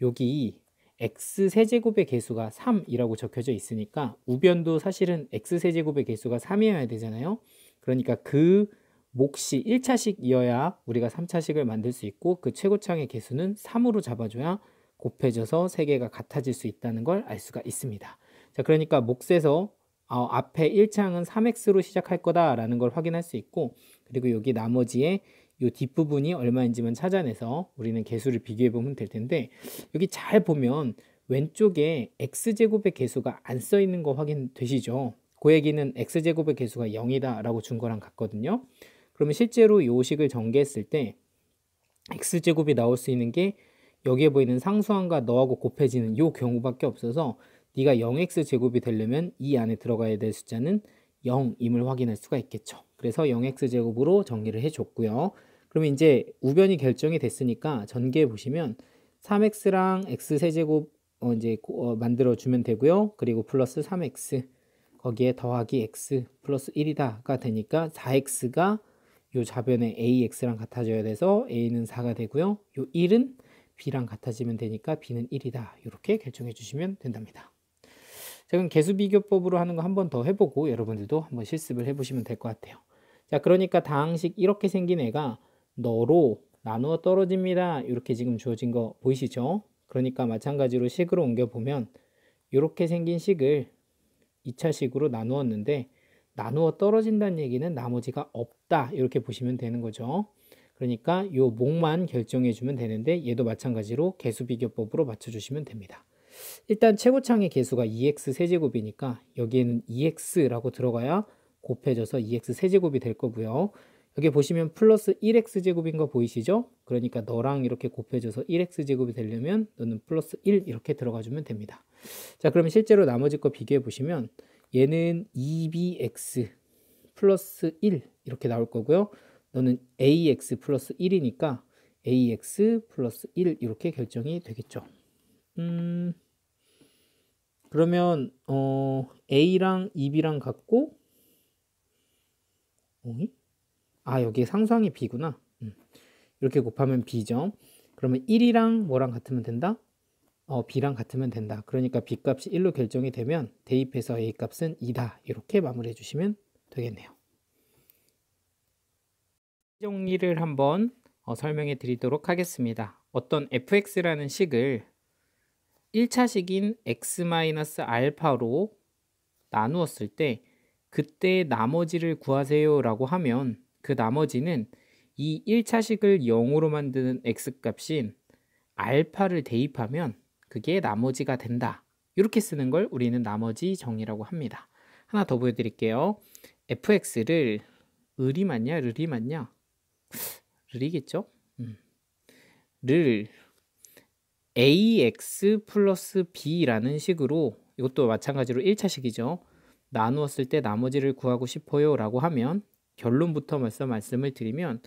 Speaker 1: 여기 x세제곱의 개수가 3이라고 적혀져 있으니까 우변도 사실은 x세제곱의 개수가 3이어야 되잖아요. 그러니까 그 몫이 1차식이어야 우리가 3차식을 만들 수 있고 그 최고창의 개수는 3으로 잡아줘야 곱해져서 세 개가 같아질 수 있다는 걸 알 수가 있습니다. 자, 그러니까 몫에서 앞에 1창은 3x로 시작할 거다라는 걸 확인할 수 있고 그리고 여기 나머지에 이 뒷부분이 얼마인지만 찾아내서 우리는 개수를 비교해 보면 될 텐데 여기 잘 보면 왼쪽에 x제곱의 개수가 안 써 있는 거 확인되시죠? 그 얘기는 x제곱의 개수가 0이다 라고 준 거랑 같거든요. 그러면 실제로 이 식을 전개했을 때 x제곱이 나올 수 있는 게 여기에 보이는 상수항과 너하고 곱해지는 이 경우밖에 없어서 네가 0x제곱이 되려면 이 안에 들어가야 될 숫자는 0임을 확인할 수가 있겠죠. 그래서 0x제곱으로 정리를 해줬고요. 그러면 이제 우변이 결정이 됐으니까 전개해 보시면 3x랑 x세제곱 만들어주면 되고요. 그리고 플러스 3x 거기에 더하기 x 플러스 1이다가 되니까 4x가 요 좌변에 ax랑 같아져야 돼서 a는 4가 되고요. 요 1은 b랑 같아지면 되니까 b는 1이다. 이렇게 결정해 주시면 된답니다. 자, 그럼 개수비교법으로 하는 거 한 번 더 해보고 여러분들도 한번 실습을 해보시면 될 것 같아요. 자, 그러니까 다항식 이렇게 생긴 애가 너로 나누어 떨어집니다. 이렇게 지금 주어진 거 보이시죠? 그러니까 마찬가지로 식으로 옮겨보면 이렇게 생긴 식을 2차식으로 나누었는데 나누어 떨어진다는 얘기는 나머지가 없다. 이렇게 보시면 되는 거죠. 그러니까 요 몫만 결정해 주면 되는데 얘도 마찬가지로 개수비교법으로 맞춰주시면 됩니다. 일단 최고창의 개수가 2x 세제곱이니까 여기에는 2x라고 들어가야 곱해져서 2x 세제곱이 될 거고요. 여기 보시면 플러스 1x 제곱인 거 보이시죠? 그러니까 너랑 이렇게 곱해져서 1x 제곱이 되려면 너는 플러스 1 이렇게 들어가 주면 됩니다. 자, 그러면 실제로 나머지 거 비교해 보시면 얘는 2bx 플러스 1 이렇게 나올 거고요. 너는 ax 플러스 1이니까 ax 플러스 1 이렇게 결정이 되겠죠. 그러면 a랑 2b랑 같고 여기에 상수항이 b구나. 이렇게 곱하면 b죠. 그러면 1이랑 뭐랑 같으면 된다? b랑 같으면 된다. 그러니까 b 값이 1로 결정이 되면 대입해서 a 값은 2다. 이렇게 마무리해 주시면 되겠네요. 정리를 한번 설명해 드리도록 하겠습니다. 어떤 fx라는 식을 1차식인 x-알파로 나누었을 때 그때 나머지를 구하세요 라고 하면 그 나머지는 이 1차식을 0으로 만드는 x값인 알파를 대입하면 그게 나머지가 된다. 이렇게 쓰는 걸 우리는 나머지 정의라고 합니다. 하나 더 보여드릴게요. fx를 을이 맞냐 르이 맞냐? 르이겠죠? 를 ax 플러스 b라는 식으로, 이것도 마찬가지로 1차식이죠. 나누었을 때 나머지를 구하고 싶어요 라고 하면, 결론부터 말씀을 드리면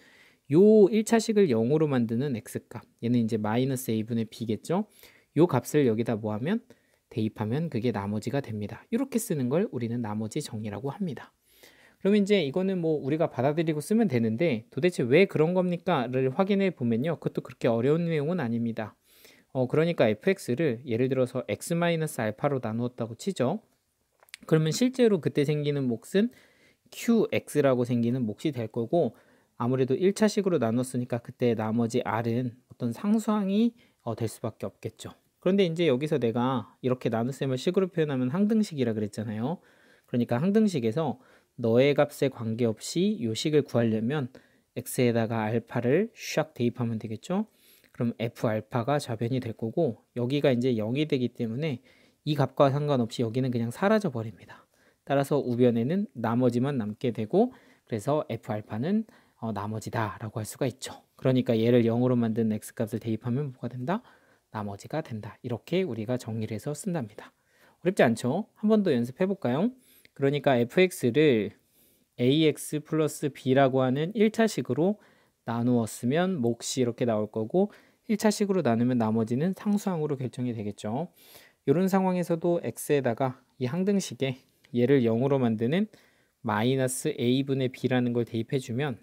Speaker 1: 요 1차식을 0으로 만드는 x값, 얘는 이제 마이너스 a분의 b겠죠. 요 값을 여기다 뭐하면 대입하면 그게 나머지가 됩니다. 이렇게 쓰는 걸 우리는 나머지 정의라고 합니다. 그러면 이제 이거는 뭐 우리가 받아들이고 쓰면 되는데, 도대체 왜 그런 겁니까?를 확인해 보면요, 그것도 그렇게 어려운 내용은 아닙니다. 그러니까 fx를 예를 들어서 x-알파로 나누었다고 치죠. 그러면 실제로 그때 생기는 몫은 qx라고 생기는 몫이 될 거고, 아무래도 1차식으로 나눴으니까 그때 나머지 r은 어떤 상수항이 될 수밖에 없겠죠. 그런데 이제 여기서 내가 이렇게 나눗셈을 식으로 표현하면 항등식이라 그랬잖아요. 그러니까 항등식에서 너의 값에 관계없이 이 식을 구하려면 x에다가 알파를 샥 대입하면 되겠죠. 그럼 f알파가 좌변이 될 거고, 여기가 이제 0이 되기 때문에 이 값과 상관없이 여기는 그냥 사라져 버립니다. 따라서 우변에는 나머지만 남게 되고, 그래서 f알파는 나머지다 라고 할 수가 있죠. 그러니까 얘를 0으로 만든 x값을 대입하면 뭐가 된다? 나머지가 된다. 이렇게 우리가 정리를 해서 쓴답니다. 어렵지 않죠? 한 번 더 연습해 볼까요? 그러니까 fx를 ax 플러스 b라고 하는 1차식으로 나누었으면 몫이 이렇게 나올 거고, 1차식으로 나누면 나머지는 상수항으로 결정이 되겠죠. 이런 상황에서도 x에다가 이 항등식에 얘를 0으로 만드는 마이너스 a분의 b라는 걸 대입해 주면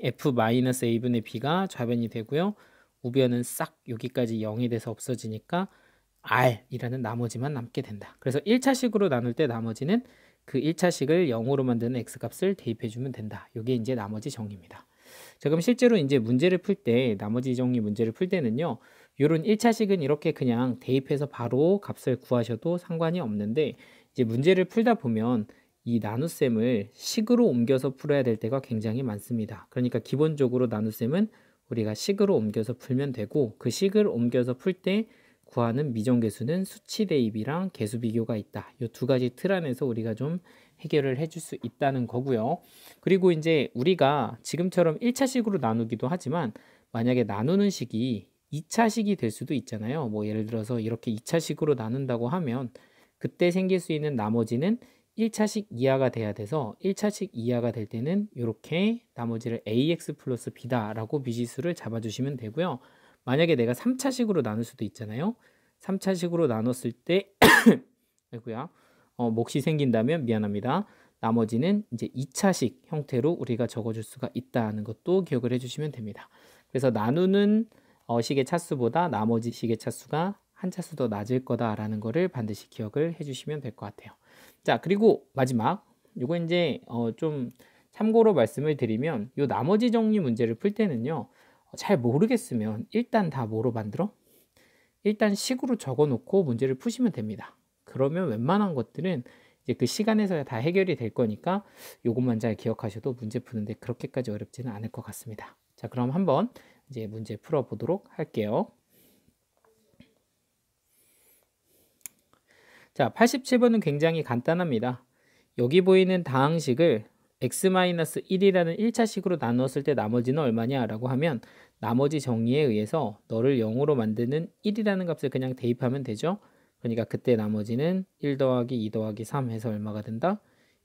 Speaker 1: f 마이너스 a분의 b가 좌변이 되고요. 우변은 싹 여기까지 0이 돼서 없어지니까 r이라는 나머지만 남게 된다. 그래서 1차식으로 나눌 때 나머지는 그 1차식을 0으로 만드는 x값을 대입해 주면 된다. 이게 이제 나머지 정의입니다. 자, 그럼 실제로 이제 문제를 풀 때, 나머지 정의 문제를 풀 때는요, 요런 1차식은 이렇게 그냥 대입해서 바로 값을 구하셔도 상관이 없는데, 이제 문제를 풀다 보면 이 나눗셈을 식으로 옮겨서 풀어야 될 때가 굉장히 많습니다. 그러니까 기본적으로 나눗셈은 우리가 식으로 옮겨서 풀면 되고, 그 식을 옮겨서 풀 때 구하는 미정계수는 수치 대입이랑 계수 비교가 있다. 이 두 가지 틀 안에서 우리가 좀 해결을 해줄 수 있다는 거고요. 그리고 이제 우리가 지금처럼 1차식으로 나누기도 하지만, 만약에 나누는 식이 2차식이 될 수도 있잖아요. 뭐 예를 들어서 이렇게 2차식으로 나눈다고 하면 그때 생길 수 있는 나머지는 1차식 이하가 돼야 돼서, 1차식 이하가 될 때는 이렇게 나머지를 ax 플러스 b다 라고 미지수를 잡아주시면 되고요. 만약에 내가 3차식으로 나눌 수도 있잖아요. 3차식으로 나눴을 때 아이고야, 몫이 생긴다면 미안합니다. 나머지는 이제 2차식 형태로 우리가 적어줄 수가 있다는 것도 기억을 해주시면 됩니다. 그래서 나누는 식의 차수보다 나머지 식의 차수가 한 차수 더 낮을 거다라는 거를 반드시 기억을 해주시면 될 것 같아요. 자, 그리고 마지막, 요거 이제 좀 참고로 말씀을 드리면, 요 나머지 정리 문제를 풀 때는요, 잘 모르겠으면 일단 다 뭐로 만들어? 일단 식으로 적어 놓고 문제를 푸시면 됩니다. 그러면 웬만한 것들은 이제 그 시간에서야 다 해결이 될 거니까 요것만 잘 기억하셔도 문제 푸는데 그렇게까지 어렵지는 않을 것 같습니다. 자, 그럼 한번 이제 문제 풀어 보도록 할게요. 자, 87번은 굉장히 간단합니다. 여기 보이는 다항식을 x-1이라는 1차식으로 나누었을 때 나머지는 얼마냐 라고 하면, 나머지 정의에 의해서 너를 0으로 만드는 1이라는 값을 그냥 대입하면 되죠. 그러니까 그때 나머지는 1 더하기 2 더하기 3 해서 얼마가 된다?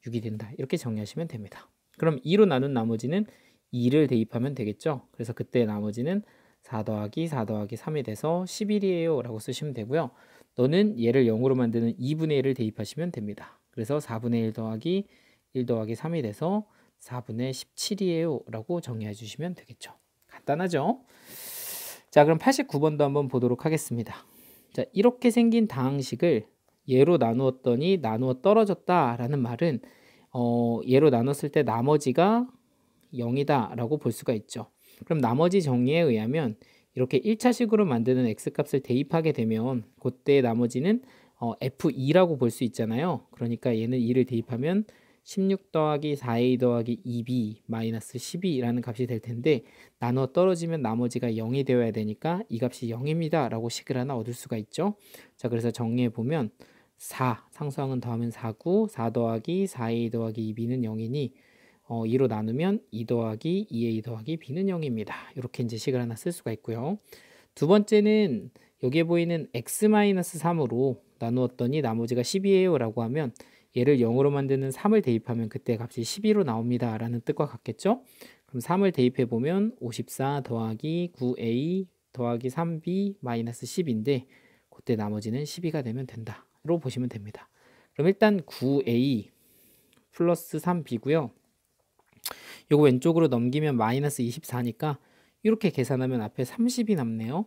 Speaker 1: 6이 된다. 이렇게 정리하시면 됩니다. 그럼 2로 나눈 나머지는 2를 대입하면 되겠죠. 그래서 그때 나머지는 4 더하기 4 더하기 3이 돼서 11이에요 라고 쓰시면 되고요. 너는 얘를 0으로 만드는 2분의 1을 대입하시면 됩니다. 그래서 4분의 1 더하기 1 더하기 3이 돼서 4분의 17이에요 라고 정리해 주시면 되겠죠. 간단하죠? 자, 그럼 89번도 한번 보도록 하겠습니다. 자, 이렇게 생긴 다항식을 얘로 나누었더니 나누어 떨어졌다 라는 말은 얘로 나눴을 때 나머지가 0이다 라고 볼 수가 있죠. 그럼 나머지 정의에 의하면 이렇게 1차식으로 만드는 x값을 대입하게 되면 그때 나머지는 f2라고 볼 수 있잖아요. 그러니까 얘는 2를 대입하면 16 더하기 4a 더하기 2b 마이너스 12라는 값이 될 텐데 나눠 떨어지면 나머지가 0이 되어야 되니까 이 값이 0입니다 라고 식을 하나 얻을 수가 있죠. 자, 그래서 정리해 보면 4 상수항은 더하면 4고 4 더하기 4a 더하기 2b는 0이니 2로 나누면 2 더하기 2a 더하기 b는 0입니다. 이렇게 이제 식을 하나 쓸 수가 있고요. 두 번째는 여기에 보이는 x-3으로 나누었더니 나머지가 10이에요 라고 하면 얘를 0으로 만드는 3을 대입하면 그때 값이 12로 나옵니다 라는 뜻과 같겠죠. 그럼 3을 대입해 보면 54 더하기 9a 더하기 3b 마이너스 10인데 그때 나머지는 12가 되면 된다 로 보시면 됩니다. 그럼 일단 9a 플러스 3b고요. 요거 왼쪽으로 넘기면 마이너스 24니까 이렇게 계산하면 앞에 30이 남네요.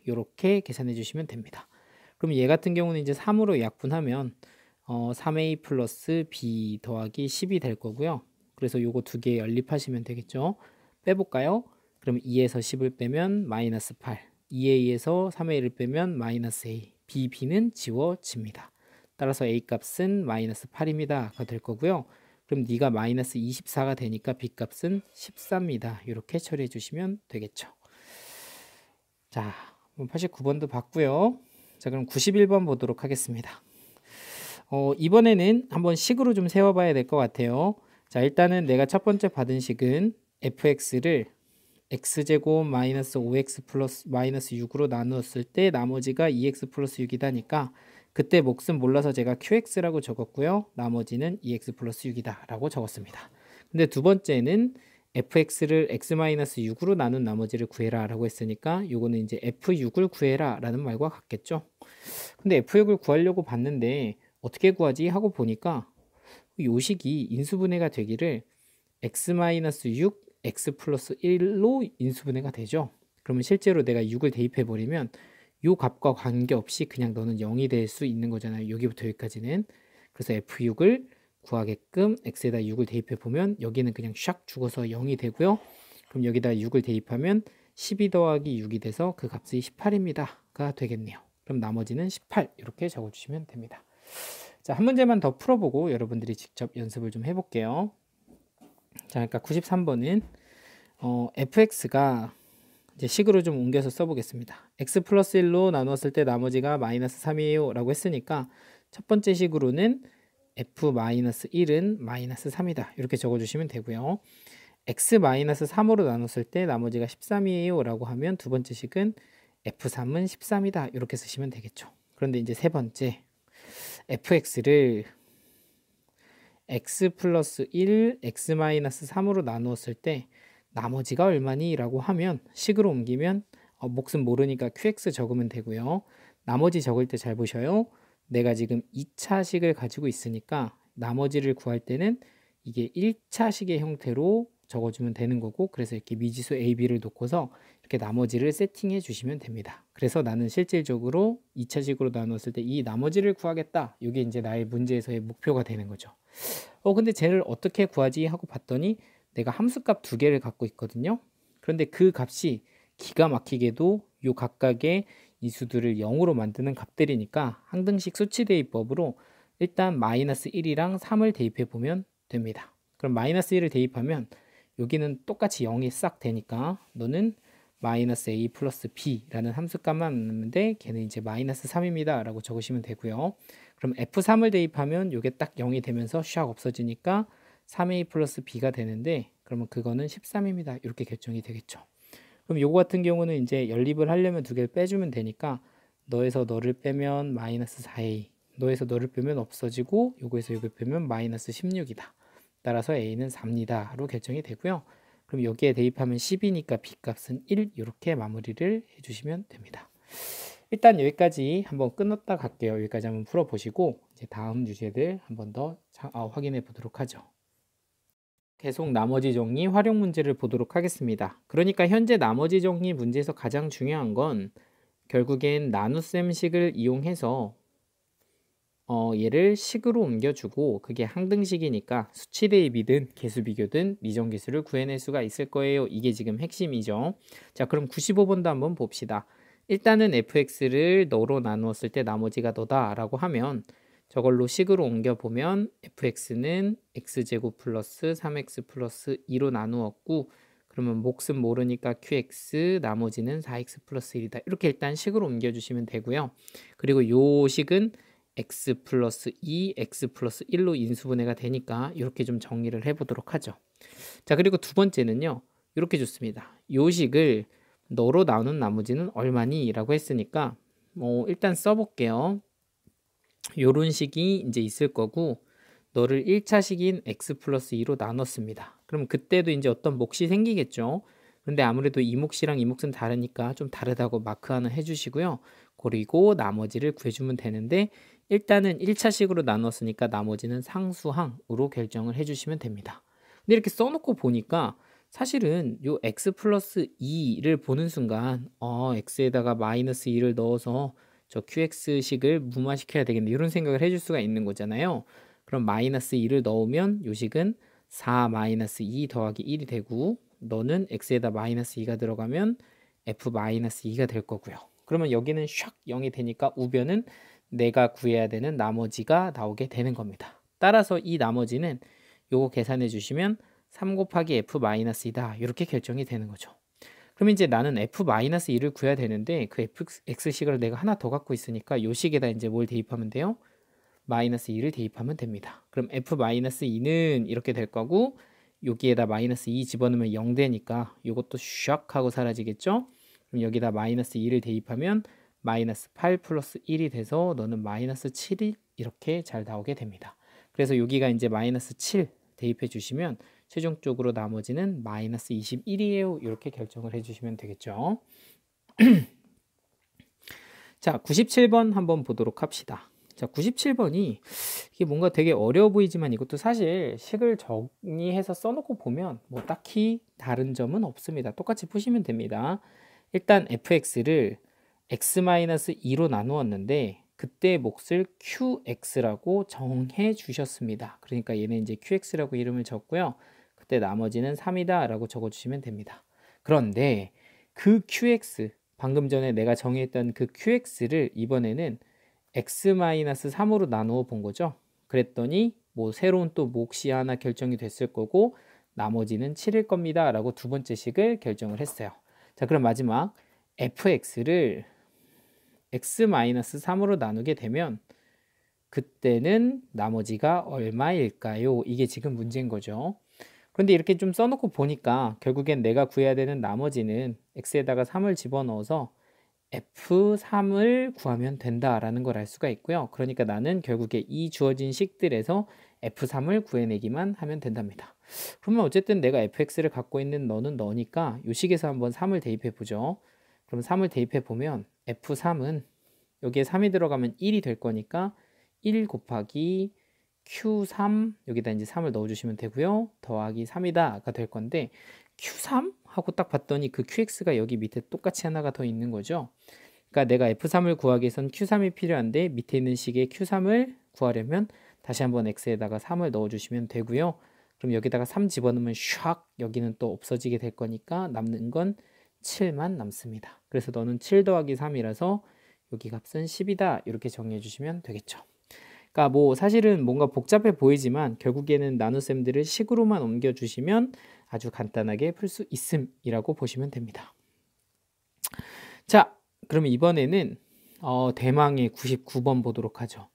Speaker 1: 이렇게 계산해 주시면 됩니다. 그럼 얘 같은 경우는 이제 3으로 약분하면 3a 플러스 b 더하기 10이 될 거고요. 그래서 요거 두 개 연립하시면 되겠죠. 빼볼까요? 그럼 2에서 10을 빼면 마이너스 8, 2a에서 3a를 빼면 마이너스 a, b는 지워집니다. 따라서 a 값은 마이너스 8입니다 가 될 거고요. 그럼 네가 마이너스 24가 되니까 b 값은 14입니다. 이렇게 처리해 주시면 되겠죠. 자, 89번도 봤고요. 자, 그럼 91번 보도록 하겠습니다. 이번에는 한번 식으로 좀 세워봐야 될 것 같아요. 자, 일단은 내가 첫 번째 받은 식은 fx를 x제곱 마이너스 5x 플러스 마이너스 6으로 나누었을 때 나머지가 2x 플러스 6이다니까 그때 몫은 몰라서 제가 qx라고 적었고요. 나머지는 2x 플러스 6이다 라고 적었습니다. 근데 두 번째는 fx를 x-6으로 나눈 나머지를 구해라 라고 했으니까 요거는 이제 f6을 구해라 라는 말과 같겠죠. 근데 f6을 구하려고 봤는데 어떻게 구하지 하고 보니까 요 식이 인수분해가 되기를 x-6 x 플러스 1로 인수분해가 되죠. 그러면 실제로 내가 6을 대입해 버리면 요 값과 관계없이 그냥 너는 0이 될 수 있는 거잖아요. 여기부터 여기까지는. 그래서 f6을 구하게끔 x에다 6을 대입해 보면 여기는 그냥 샥 죽어서 0이 되고요. 그럼 여기다 6을 대입하면 12 더하기 6이 돼서 그 값이 18입니다 가 되겠네요. 그럼 나머지는 18 이렇게 적어주시면 됩니다. 자, 한 문제만 더 풀어보고 여러분들이 직접 연습을 좀 해볼게요. 자, 그러니까 93번은 fx가 이제 식으로 좀 옮겨서 써보겠습니다. x 플러스 1로 나누었을 때 나머지가 마이너스 3이에요 라고 했으니까 첫 번째 식으로는 f 마이너스 1은 마이너스 3이다 이렇게 적어주시면 되고요. x 마이너스 3으로 나눴을 때 나머지가 13이에요 라고 하면 두 번째 식은 f3은 13이다 이렇게 쓰시면 되겠죠. 그런데 이제 세 번째 fx를 x 플러스 1, x 마이너스 3으로 나누었을 때 나머지가 얼마니? 라고 하면 식으로 옮기면 몫은 모르니까 qx 적으면 되고요. 나머지 적을 때 잘 보셔요. 내가 지금 2차 식을 가지고 있으니까 나머지를 구할 때는 이게 1차 식의 형태로 적어주면 되는 거고 그래서 이렇게 미지수 a, b를 놓고서 이렇게 나머지를 세팅해 주시면 됩니다. 그래서 나는 실질적으로 2차 식으로 나눴을 때 이 나머지를 구하겠다. 이게 이제 나의 문제에서의 목표가 되는 거죠. 근데 쟤를 어떻게 구하지 하고 봤더니 내가 함수값 두 개를 갖고 있거든요. 그런데 그 값이 기가 막히게도 요 각각의 이 수들을 0으로 만드는 값들이니까 항등식 수치 대입법으로 일단 마이너스 1이랑 3을 대입해 보면 됩니다. 그럼 마이너스 1을 대입하면 여기는 똑같이 0이 싹 되니까 너는 마이너스 a 플러스 b라는 함수값만 넣는데 걔는 이제 마이너스 3입니다 라고 적으시면 되고요. 그럼 f3을 대입하면 이게 딱 0이 되면서 샥 없어지니까 3a 플러스 b가 되는데 그러면 그거는 13입니다 이렇게 결정이 되겠죠. 그럼 요거 같은 경우는 이제 연립을 하려면 두 개를 빼주면 되니까 너에서 너를 빼면 마이너스 4a, 너에서 너를 빼면 없어지고 요거에서 요거 빼면 마이너스 16이다. 따라서 a는 4입니다 로 결정이 되고요. 그럼 여기에 대입하면 10이니까 b값은 1 이렇게 마무리를 해주시면 됩니다. 일단 여기까지 한번 끊었다 갈게요. 여기까지 한번 풀어보시고 이제 다음 주제들 한번 더 확인해 보도록 하죠. 계속 나머지 정리 활용 문제를 보도록 하겠습니다. 그러니까 현재 나머지 정리 문제에서 가장 중요한 건 결국엔 나눗셈식을 이용해서 얘를 식으로 옮겨주고 그게 항등식이니까 수치 대입이든 계수 비교든 미정계수를 구해낼 수가 있을 거예요. 이게 지금 핵심이죠. 자, 그럼 95번도 한번 봅시다. 일단은 fx를 너로 나누었을 때 나머지가 너다 라고 하면 저걸로 식으로 옮겨보면 fx는 x제곱 플러스 3x 플러스 2로 나누었고 그러면 몫은 모르니까 qx 나머지는 4x 플러스 1이다. 이렇게 일단 식으로 옮겨주시면 되고요. 그리고 요 식은 x 플러스 2, x 플러스 1로 인수분해가 되니까 이렇게 좀 정리를 해보도록 하죠. 자, 그리고 두 번째는요. 이렇게 줬습니다. 요 식을 너로 나눈 나머지는 얼마니? 라고 했으니까 일단 써볼게요. 요런 식이 이제 있을 거고 너를 1차 식인 x 플러스 2로 나눴습니다. 그럼 그때도 이제 어떤 몫이 생기겠죠. 그런데 아무래도 이 몫이랑 이 몫은 다르니까 좀 다르다고 마크 하나 해주시고요. 그리고 나머지를 구해주면 되는데 일단은 1차 식으로 나눴으니까 나머지는 상수항으로 결정을 해주시면 됩니다. 근데 이렇게 써놓고 보니까 사실은 요 x 플러스 2를 보는 순간 x에다가 마이너스 2를 넣어서 저 qx식을 무마시켜야 되겠네 이런 생각을 해줄 수가 있는 거잖아요. 그럼 마이너스 2를 넣으면 요 식은 4 마이너스 2 더하기 1이 되고 너는 x에다 마이너스 2가 들어가면 f 마이너스 2가 될 거고요. 그러면 여기는 샥 0이 되니까 우변은 내가 구해야 되는 나머지가 나오게 되는 겁니다. 따라서 이 나머지는 요거 계산해 주시면 3 곱하기 f 마이너스 2다 이렇게 결정이 되는 거죠. 그럼 이제 나는 f 마이너스 2를 구해야 되는데 그 x식을 내가 하나 더 갖고 있으니까 요 식에다 이제 뭘 대입하면 돼요? 마이너스 2를 대입하면 됩니다. 그럼 f 마이너스 2는 이렇게 될 거고 여기에다 마이너스 2 집어넣으면 0 되니까 이것도 샥 하고 사라지겠죠? 그럼 여기다 마이너스 2를 대입하면 마이너스 8 플러스 1이 돼서 너는 마이너스 7이 이렇게 잘 나오게 됩니다. 그래서 여기가 이제 마이너스 7 대입해 주시면 최종적으로 나머지는 마이너스 21이에요. 이렇게 결정을 해주시면 되겠죠. 자, 97번 한번 보도록 합시다. 자, 97번이 이게 뭔가 되게 어려워 보이지만 이것도 사실 식을 정리해서 써놓고 보면 뭐 딱히 다른 점은 없습니다. 똑같이 푸시면 됩니다. 일단 fx를 x-2로 나누었는데 그때 몫을 qx라고 정해 주셨습니다. 그러니까 얘는 이제 qx라고 이름을 적고요. 그때 나머지는 3이다 라고 적어주시면 됩니다. 그런데 그 qx, 방금 전에 내가 정의했던 그 qx를 이번에는 x-3으로 나누어 본 거죠. 그랬더니 뭐 새로운 또 몫이 하나 결정이 됐을 거고 나머지는 7일 겁니다 라고 두 번째 식을 결정을 했어요. 자, 그럼 마지막 fx를 x-3으로 나누게 되면 그때는 나머지가 얼마일까요? 이게 지금 문제인 거죠. 그런데 이렇게 좀 써놓고 보니까 결국엔 내가 구해야 되는 나머지는 x에다가 3을 집어넣어서 f3을 구하면 된다라는 걸 알 수가 있고요. 그러니까 나는 결국에 이 주어진 식들에서 f3을 구해내기만 하면 된답니다. 그러면 어쨌든 내가 fx를 갖고 있는 너는 너니까 이 식에서 한번 3을 대입해 보죠. 그럼 3을 대입해 보면 f3은 여기에 3이 들어가면 1이 될 거니까 1 곱하기 q3 여기다 이제 3을 넣어주시면 되고요. 더하기 3이다가 될 건데 q3 하고 딱 봤더니 그 qx가 여기 밑에 똑같이 하나가 더 있는 거죠. 그러니까 내가 f3을 구하기 위해선 q3이 필요한데 밑에 있는 식의 q3을 구하려면 다시 한번 x에다가 3을 넣어주시면 되고요. 그럼 여기다가 3 집어넣으면 샥 여기는 또 없어지게 될 거니까 남는 건 7만 남습니다. 그래서 너는 7 더하기 3이라서 여기 값은 10이다 이렇게 정리해 주시면 되겠죠. 그러니까 뭐 사실은 뭔가 복잡해 보이지만 결국에는 나눗셈들을 식으로만 옮겨주시면 아주 간단하게 풀 수 있음이라고 보시면 됩니다. 자, 그러면 이번에는 대망의 99번 보도록 하죠.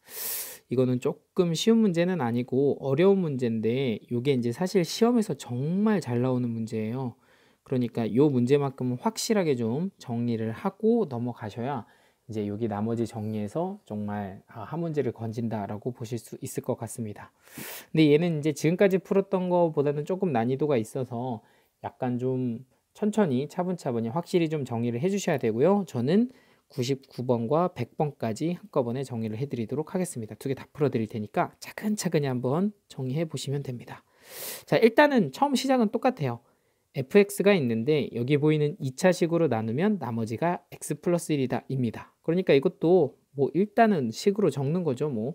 Speaker 1: 이거는 조금 쉬운 문제는 아니고 어려운 문제인데 이게 이제 사실 시험에서 정말 잘 나오는 문제예요. 그러니까 이 문제만큼은 확실하게 좀 정리를 하고 넘어가셔야 이제 여기 나머지 정리해서 정말 한 문제를 건진다라고 보실 수 있을 것 같습니다. 근데 얘는 이제 지금까지 풀었던 것보다는 조금 난이도가 있어서 약간 좀 천천히 차분차분히 확실히 좀 정리를 해주셔야 되고요. 저는 99번과 100번까지 한꺼번에 정리를 해드리도록 하겠습니다. 두 개 다 풀어드릴 테니까 차근차근히 한번 정리해 보시면 됩니다. 자, 일단은 처음 시작은 똑같아요. fx가 있는데 여기 보이는 2차식으로 나누면 나머지가 x 플러스 1이다 입니다. 그러니까 이것도 뭐 일단은 식으로 적는 거죠. 뭐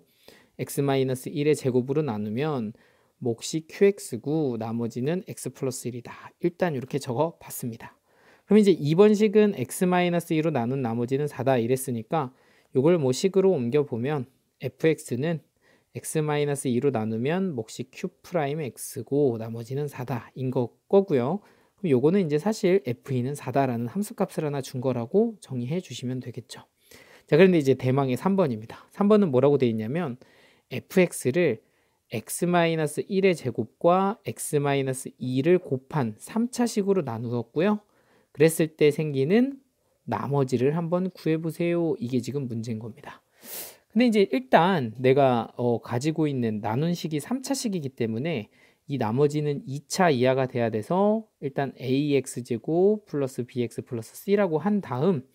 Speaker 1: x-1의 제곱으로 나누면 몫이 qx고 나머지는 x 플러스 1이다. 일단 이렇게 적어 봤습니다. 그럼 이제 2번 식은 x-2로 나눈 나머지는 4다 이랬으니까 이걸 뭐 식으로 옮겨 보면 fx는 x-2로 나누면 몫이 q'x고 나머지는 4다 인 거고요. 그럼 요거는 이제 사실 f는 4다라는 함수값을 하나 준 거라고 정의해 주시면 되겠죠. 자, 그런데 이제 대망의 3번입니다. 3번은 뭐라고 되어 있냐면 fx를 x-1의 제곱과 x-2를 곱한 3차식으로 나누었고요. 그랬을 때 생기는 나머지를 한번 구해보세요. 이게 지금 문제인 겁니다. 근데 이제 일단 내가 가지고 있는 나눈 식이 3차식이기 때문에 이 나머지는 2차 이하가 돼야 돼서 일단 ax제곱 플러스 bx 플러스 c라고 한 다음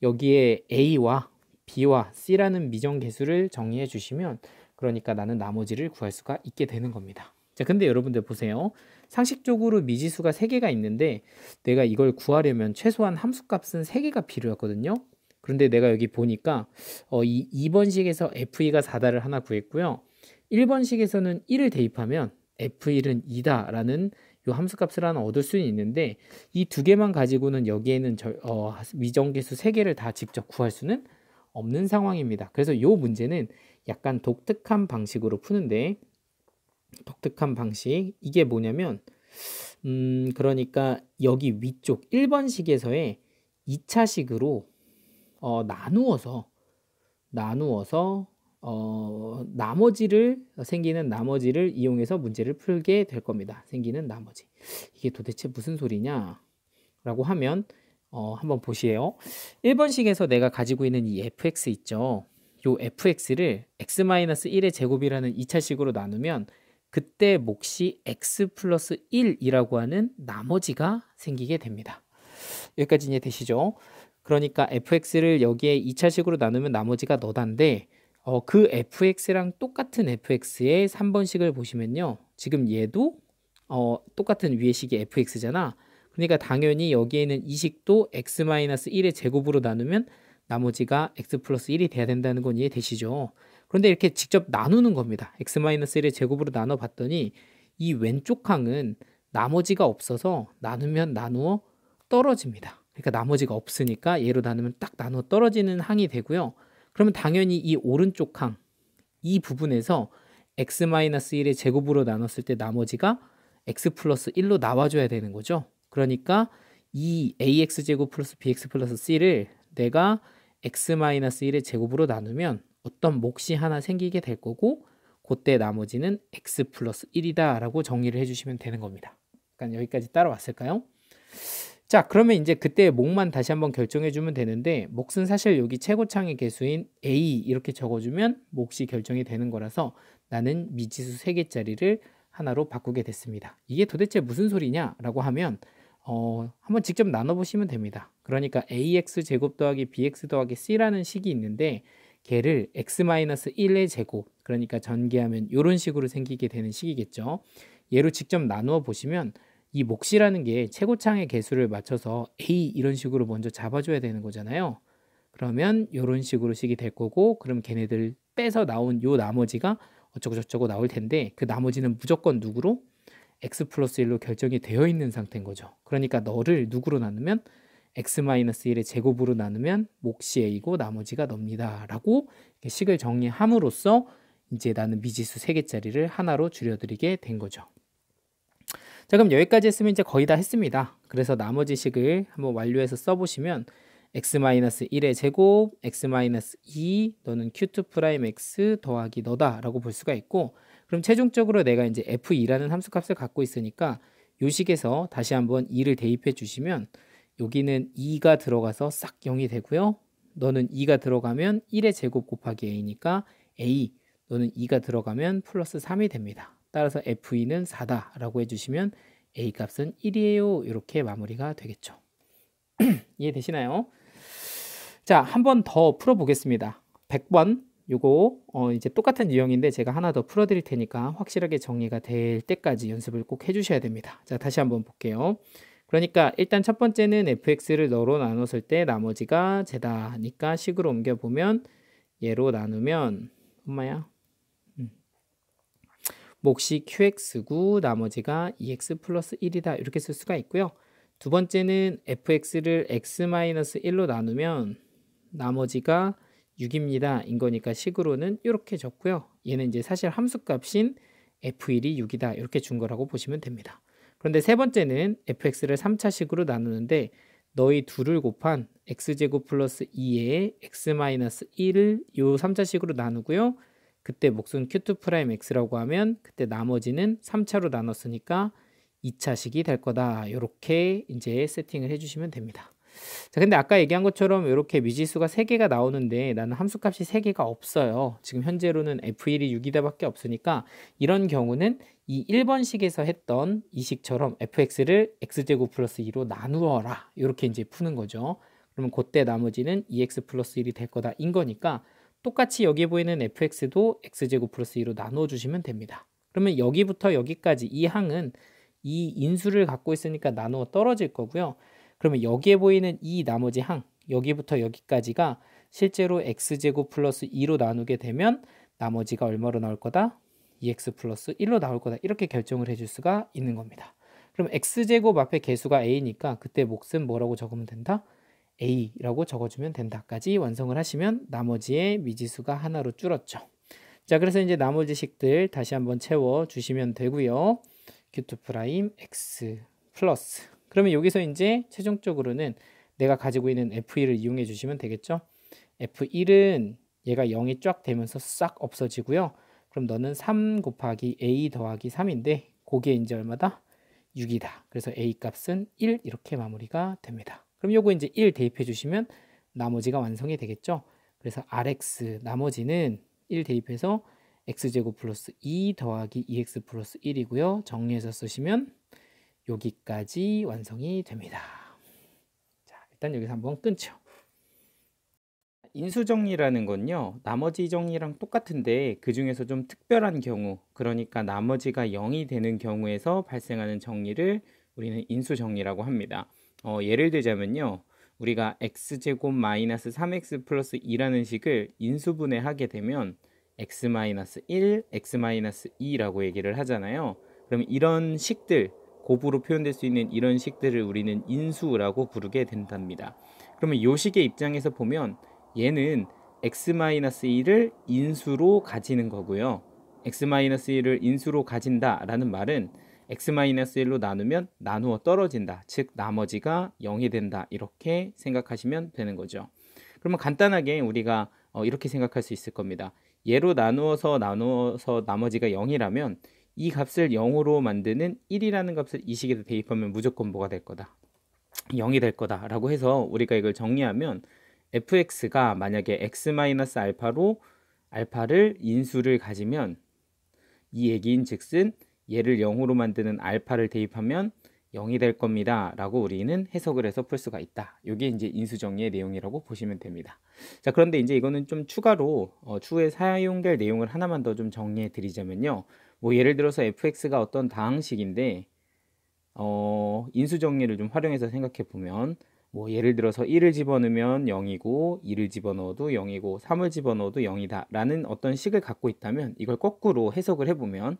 Speaker 1: 여기에 a와 b와 c라는 미정계수를 정리해 주시면 그러니까 나는 나머지를 구할 수가 있게 되는 겁니다. 자, 근데 여러분들 보세요. 상식적으로 미지수가 3개가 있는데 내가 이걸 구하려면 최소한 함수값은 3개가 필요했거든요. 그런데 내가 여기 보니까 이 2번식에서 f2가 4다를 하나 구했고요. 1번식에서는 1을 대입하면 f1은 2다라는 요 함수값을 하나 얻을 수는 있는데 이 두 개만 가지고는 여기에는 미정계수 3개를 다 직접 구할 수는 없는 상황입니다. 그래서 이 문제는 약간 독특한 방식으로 푸는데 독특한 방식 이게 뭐냐면 그러니까 여기 위쪽 1번식에서의 2차식으로 나누어서 나머지를 생기는 나머지를 이용해서 문제를 풀게 될 겁니다. 생기는 나머지 이게 도대체 무슨 소리냐 라고 하면 한번 보시에요. 1번식에서 내가 가지고 있는 이 fx 있죠. 요 fx를 x-1의 제곱이라는 2차식으로 나누면 그때 몫이 x 플러스 1이라고 하는 나머지가 생기게 됩니다. 여기까지 이해 되시죠? 그러니까 fx를 여기에 2차식으로 나누면 나머지가 너다인데 그 fx랑 똑같은 fx의 3번식을 보시면요. 지금 얘도 똑같은 위의 식이 fx잖아. 그러니까 당연히 여기에는 이 식도 x-1의 제곱으로 나누면 나머지가 x 플러스 1이 돼야 된다는 건 이해되시죠? 그런데 이렇게 직접 나누는 겁니다. x-1의 제곱으로 나눠봤더니 이 왼쪽 항은 나머지가 없어서 나누면 나누어 떨어집니다. 그러니까 나머지가 없으니까 얘로 나누면 딱 나누어 떨어지는 항이 되고요. 그러면 당연히 이 오른쪽 항, 이 부분에서 x-1의 제곱으로 나눴을 때 나머지가 x 플러스 1로 나와줘야 되는 거죠. 그러니까 이 ax제곱 플러스 bx 플러스 c를 내가 x-1의 제곱으로 나누면 어떤 몫이 하나 생기게 될 거고 그때 나머지는 x 플러스 1이다 라고 정리를 해주시면 되는 겁니다. 그러니까 여기까지 따라왔을까요? 자, 그러면 이제 그때 몫만 다시 한번 결정해 주면 되는데 몫은 사실 여기 최고창의 개수인 a 이렇게 적어주면 몫이 결정이 되는 거라서 나는 미지수 3개짜리를 하나로 바꾸게 됐습니다. 이게 도대체 무슨 소리냐 라고 하면 한번 직접 나눠보시면 됩니다. 그러니까 ax 제곱 더하기 bx 더하기 c라는 식이 있는데 걔를 x-1의 제곱 그러니까 전개하면 이런 식으로 생기게 되는 식이겠죠. 얘로 직접 나누어 보시면 이 몫이라는 게 최고창의 개수를 맞춰서 a 이런 식으로 먼저 잡아줘야 되는 거잖아요. 그러면 이런 식으로 식이 될 거고 그럼 걔네들 빼서 나온 요 나머지가 어쩌고 저쩌고 나올 텐데 그 나머지는 무조건 누구로? x 플러스 1로 결정이 되어 있는 상태인 거죠. 그러니까 너를 누구로 나누면 x-1의 제곱으로 나누면 몫이 a고 나머지가 너입니다. 라고 식을 정리함으로써 이제 나는 미지수 3개짜리를 하나로 줄여드리게 된 거죠. 자, 그럼 여기까지 했으면 이제 거의 다 했습니다. 그래서 나머지 식을 한번 완료해서 써보시면 x-1의 제곱, x-2 너는 q2'x 더하기 너다 라고 볼 수가 있고 그럼 최종적으로 내가 이제 f2라는 함수값을 갖고 있으니까 요 식에서 다시 한번 2를 대입해 주시면 여기는 2가 들어가서 싹 0이 되고요. 너는 2가 들어가면 1의 제곱 곱하기 a니까 a 너는 2가 들어가면 플러스 3이 됩니다. 따라서 f2는 4다 라고 해주시면 a 값은 1이에요. 이렇게 마무리가 되겠죠. 이해되시나요? 자, 한 번 더 풀어보겠습니다. 100번 요거 이제 똑같은 유형인데 제가 하나 더 풀어드릴 테니까 확실하게 정리가 될 때까지 연습을 꼭 해주셔야 됩니다. 자, 다시 한번 볼게요. 그러니까 일단 첫 번째는 fx를 너로 나눴을 때 나머지가 제다니까 식으로 옮겨보면 얘로 나누면 엄마야 몫이 qx고 나머지가 2x 플러스 1이다 이렇게 쓸 수가 있고요. 두 번째는 fx를 x-1로 나누면 나머지가 6입니다. 인 거니까 식으로는 이렇게 적고요. 얘는 이제 사실 함수값인 f1이 6이다. 이렇게 준 거라고 보시면 됩니다. 그런데 세 번째는 fx를 3차식으로 나누는데 너희 둘을 곱한 x제곱 플러스 2에 x-1을 요 3차식으로 나누고요. 그때 몫은 q2'x라고 하면 그때 나머지는 3차로 나눴으니까 2차식이 될 거다. 이렇게 이제 세팅을 해주시면 됩니다. 자, 근데 아까 얘기한 것처럼 이렇게 미지수가 3개가 나오는데 나는 함수값이 3개가 없어요. 지금 현재로는 f1이 6이다 밖에 없으니까 이런 경우는 이 1번식에서 했던 이 식처럼 fx를 x제곱 플러스 2로 나누어라. 이렇게 이제 푸는 거죠. 그러면 그때 나머지는 2x 플러스 1이 될 거다. 인 거니까 똑같이 여기 보이는 fx도 x제곱 플러스 2로 나누어 주시면 됩니다. 그러면 여기부터 여기까지 이 항은 이 인수를 갖고 있으니까 나누어 떨어질 거고요. 그러면 여기에 보이는 이 나머지 항, 여기부터 여기까지가 실제로 x제곱 플러스 2로 나누게 되면 나머지가 얼마로 나올 거다? 2x 플러스 1로 나올 거다. 이렇게 결정을 해줄 수가 있는 겁니다. 그럼 x제곱 앞에 개수가 a니까 그때 몫은 뭐라고 적으면 된다? a라고 적어주면 된다까지 완성을 하시면 나머지의 미지수가 하나로 줄었죠. 자, 그래서 이제 나머지 식들 다시 한번 채워주시면 되고요. q2' x 플러스 그러면 여기서 이제 최종적으로는 내가 가지고 있는 f1을 이용해 주시면 되겠죠. f1은 얘가 0이 쫙 되면서 싹 없어지고요. 그럼 너는 3 곱하기 a 더하기 3인데 그게 이제 얼마다? 6이다. 그래서 a 값은 1 이렇게 마무리가 됩니다. 그럼 요거 이제 1 대입해 주시면 나머지가 완성이 되겠죠. 그래서 rx 나머지는 1 대입해서 x제곱 플러스 2 더하기 2x 플러스 1이고요. 정리해서 쓰시면 여기까지 완성이 됩니다. 자, 일단 여기서 한번 끊죠. 인수정리라는 건요, 나머지 정리랑 똑같은데 그 중에서 좀 특별한 경우, 그러니까 나머지가 0이 되는 경우에서 발생하는 정리를 우리는 인수정리라고 합니다. 예를 들자면요, 우리가 x제곱 마이너스 3x 플러스 2라는 식을 인수분해하게 되면 x-1, x-2라고 얘기를 하잖아요. 그럼 이런 식들, 곱으로 표현될 수 있는 이런 식들을 우리는 인수라고 부르게 된답니다. 그러면 이 식의 입장에서 보면 얘는 x-1을 인수로 가지는 거고요. x-1을 인수로 가진다 라는 말은 x-1로 나누면 나누어 떨어진다. 즉 나머지가 0이 된다. 이렇게 생각하시면 되는 거죠. 그러면 간단하게 우리가 이렇게 생각할 수 있을 겁니다. 얘로 나누어서 나머지가 0이라면 이 값을 0으로 만드는 1이라는 값을 이 식에다 대입하면 무조건 뭐가 될 거다? 0이 될 거다 라고 해서 우리가 이걸 정리하면 fx가 만약에 x-알파로 알파를 인수를 가지면 이 얘기인 즉슨 얘를 0으로 만드는 알파를 대입하면 0이 될 겁니다 라고 우리는 해석을 해서 풀 수가 있다. 이게 이제 인수정리의 내용이라고 보시면 됩니다. 자, 그런데 이제 이거는 좀 추가로 추후에 사용될 내용을 하나만 더 좀 정리해 드리자면요, 뭐 예를 들어서 fx가 어떤 다항식인데 인수정리를 좀 활용해서 생각해 보면 뭐 예를 들어서 1을 집어넣으면 0이고 2를 집어넣어도 0이고 3을 집어넣어도 0이다 라는 어떤 식을 갖고 있다면 이걸 거꾸로 해석을 해보면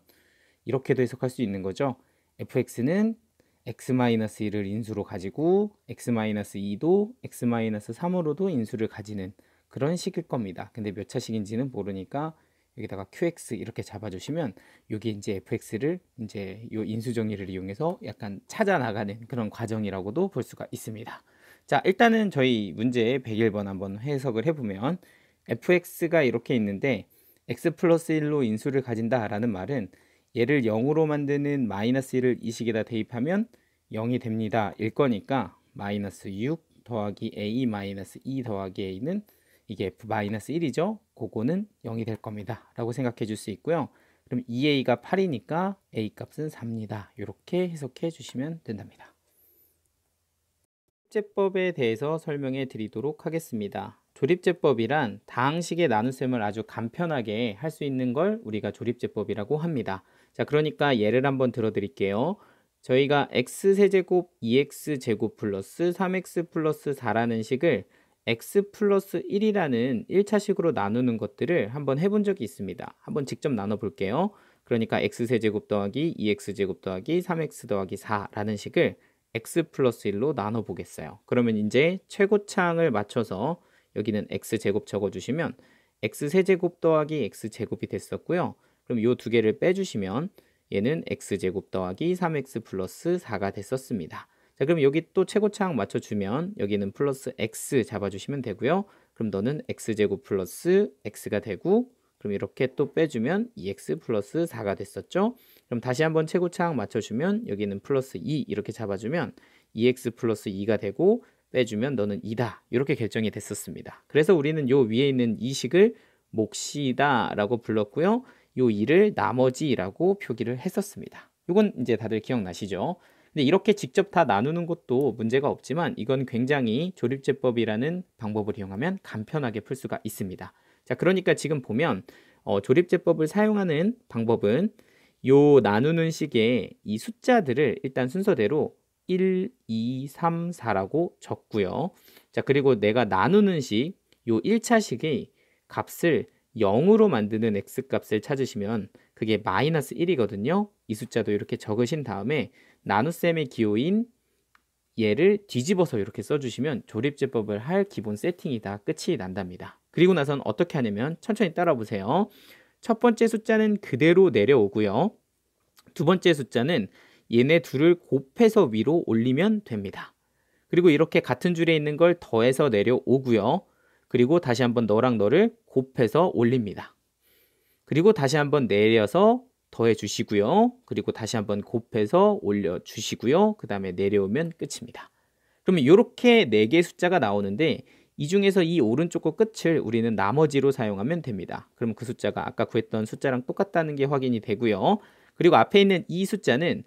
Speaker 1: 이렇게도 해석할 수 있는 거죠. fx는 x-1을 인수로 가지고 x-2도 x-3으로도 인수를 가지는 그런 식일 겁니다. 근데 몇 차식인지는 모르니까 여기다가 qx 이렇게 잡아주시면 여기 이제 fx를 이제 요 인수정리를 이용해서 약간 찾아 나가는 그런 과정이라고도 볼 수가 있습니다. 자, 일단은 저희 문제 101번 한번 해석을 해보면 fx가 이렇게 있는데 x 플러스 1로 인수를 가진다 라는 말은 얘를 0으로 만드는 마이너스 1을 이 식에다 대입하면 0이 됩니다 일 거니까 마이너스 6 더하기 a 마이너스 2 더하기 a는 이게 f-1이죠. 그거는 0이 될 겁니다 라고 생각해 줄 수 있고요. 그럼 2a가 8이니까 a 값은 4입니다. 이렇게 해석해 주시면 된답니다. 조립제법에 대해서 설명해 드리도록 하겠습니다. 조립제법이란 다항식의 나눗셈을 아주 간편하게 할 수 있는 걸 우리가 조립제법이라고 합니다. 자, 그러니까 예를 한번 들어 드릴게요. 저희가 x세제곱 2x제곱 플러스 3x 플러스 4라는 식을 x 플러스 1이라는 1차식으로 나누는 것들을 한번 해본 적이 있습니다. 한번 직접 나눠 볼게요. 그러니까 x세제곱 더하기 2x제곱 더하기 3x 더하기 4라는 식을 x 플러스 1로 나눠 보겠어요. 그러면 이제 최고차항을 맞춰서 여기는 x제곱 적어주시면 x세제곱 더하기 x제곱이 됐었고요. 그럼 이 두 개를 빼주시면 얘는 x제곱 더하기 3x 플러스 4가 됐었습니다. 자, 그럼 여기 또 최고차항 맞춰주면 여기는 플러스 x 잡아주시면 되고요. 그럼 너는 x제곱 플러스 x가 되고, 그럼 이렇게 또 빼주면 2x 플러스 4가 됐었죠. 그럼 다시 한번 최고차항 맞춰주면 여기는 플러스 2 이렇게 잡아주면 2x 플러스 2가 되고, 빼주면 너는 2다 이렇게 결정이 됐었습니다. 그래서 우리는 요 위에 있는 이 식을 몫이다 라고 불렀고요. 요 2를 나머지라고 표기를 했었습니다. 이건 이제 다들 기억나시죠? 근데 이렇게 직접 다 나누는 것도 문제가 없지만 이건 굉장히 조립제법이라는 방법을 이용하면 간편하게 풀 수가 있습니다. 자, 그러니까 지금 보면 조립제법을 사용하는 방법은 요 나누는 식의 이 숫자들을 일단 순서대로 1, 2, 3, 4라고 적고요. 자, 그리고 내가 나누는 식, 요 1차 식의 값을 0으로 만드는 x값을 찾으시면 그게 마이너스 1이거든요. 이 숫자도 이렇게 적으신 다음에 나눗셈의 기호인 얘를 뒤집어서 이렇게 써주시면 조립제법을 할 기본 세팅이 다 끝이 난답니다. 그리고 나선 어떻게 하냐면 천천히 따라 보세요. 첫 번째 숫자는 그대로 내려오고요. 두 번째 숫자는 얘네 둘을 곱해서 위로 올리면 됩니다. 그리고 이렇게 같은 줄에 있는 걸 더해서 내려오고요. 그리고 다시 한번 너랑 너를 곱해서 올립니다. 그리고 다시 한번 내려서 더해 주시고요. 그리고 다시 한번 곱해서 올려 주시고요. 그 다음에 내려오면 끝입니다. 그러면 이렇게 4개의 숫자가 나오는데 이 중에서 이 오른쪽 거 끝을 우리는 나머지로 사용하면 됩니다. 그럼 그 숫자가 아까 구했던 숫자랑 똑같다는 게 확인이 되고요. 그리고 앞에 있는 이 숫자는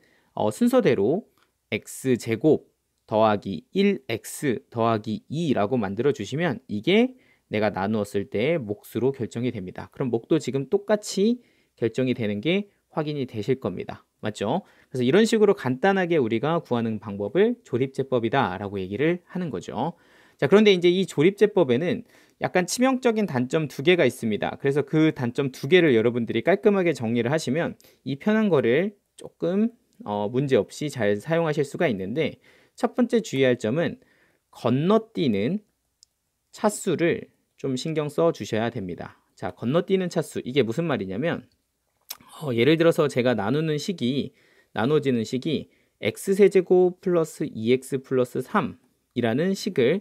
Speaker 1: 순서대로 x제곱 더하기 1x 더하기 2라고 만들어 주시면 이게 내가 나누었을 때의 몫으로 결정이 됩니다. 그럼 몫도 지금 똑같이 결정이 되는 게 확인이 되실 겁니다. 맞죠? 그래서 이런 식으로 간단하게 우리가 구하는 방법을 조립제법이다 라고 얘기를 하는 거죠. 자, 그런데 이제 이 조립제법에는 약간 치명적인 단점 2개가 있습니다. 그래서 그 단점 2개를 여러분들이 깔끔하게 정리를 하시면 이 편한 거를 조금 문제없이 잘 사용하실 수가 있는데, 첫 번째 주의할 점은 건너뛰는 차수를 좀 신경 써 주셔야 됩니다. 자, 건너뛰는 차수, 이게 무슨 말이냐면 예를 들어서 제가 나눠지는 식이 x세제곱 플러스 2x 플러스 3이라는 식을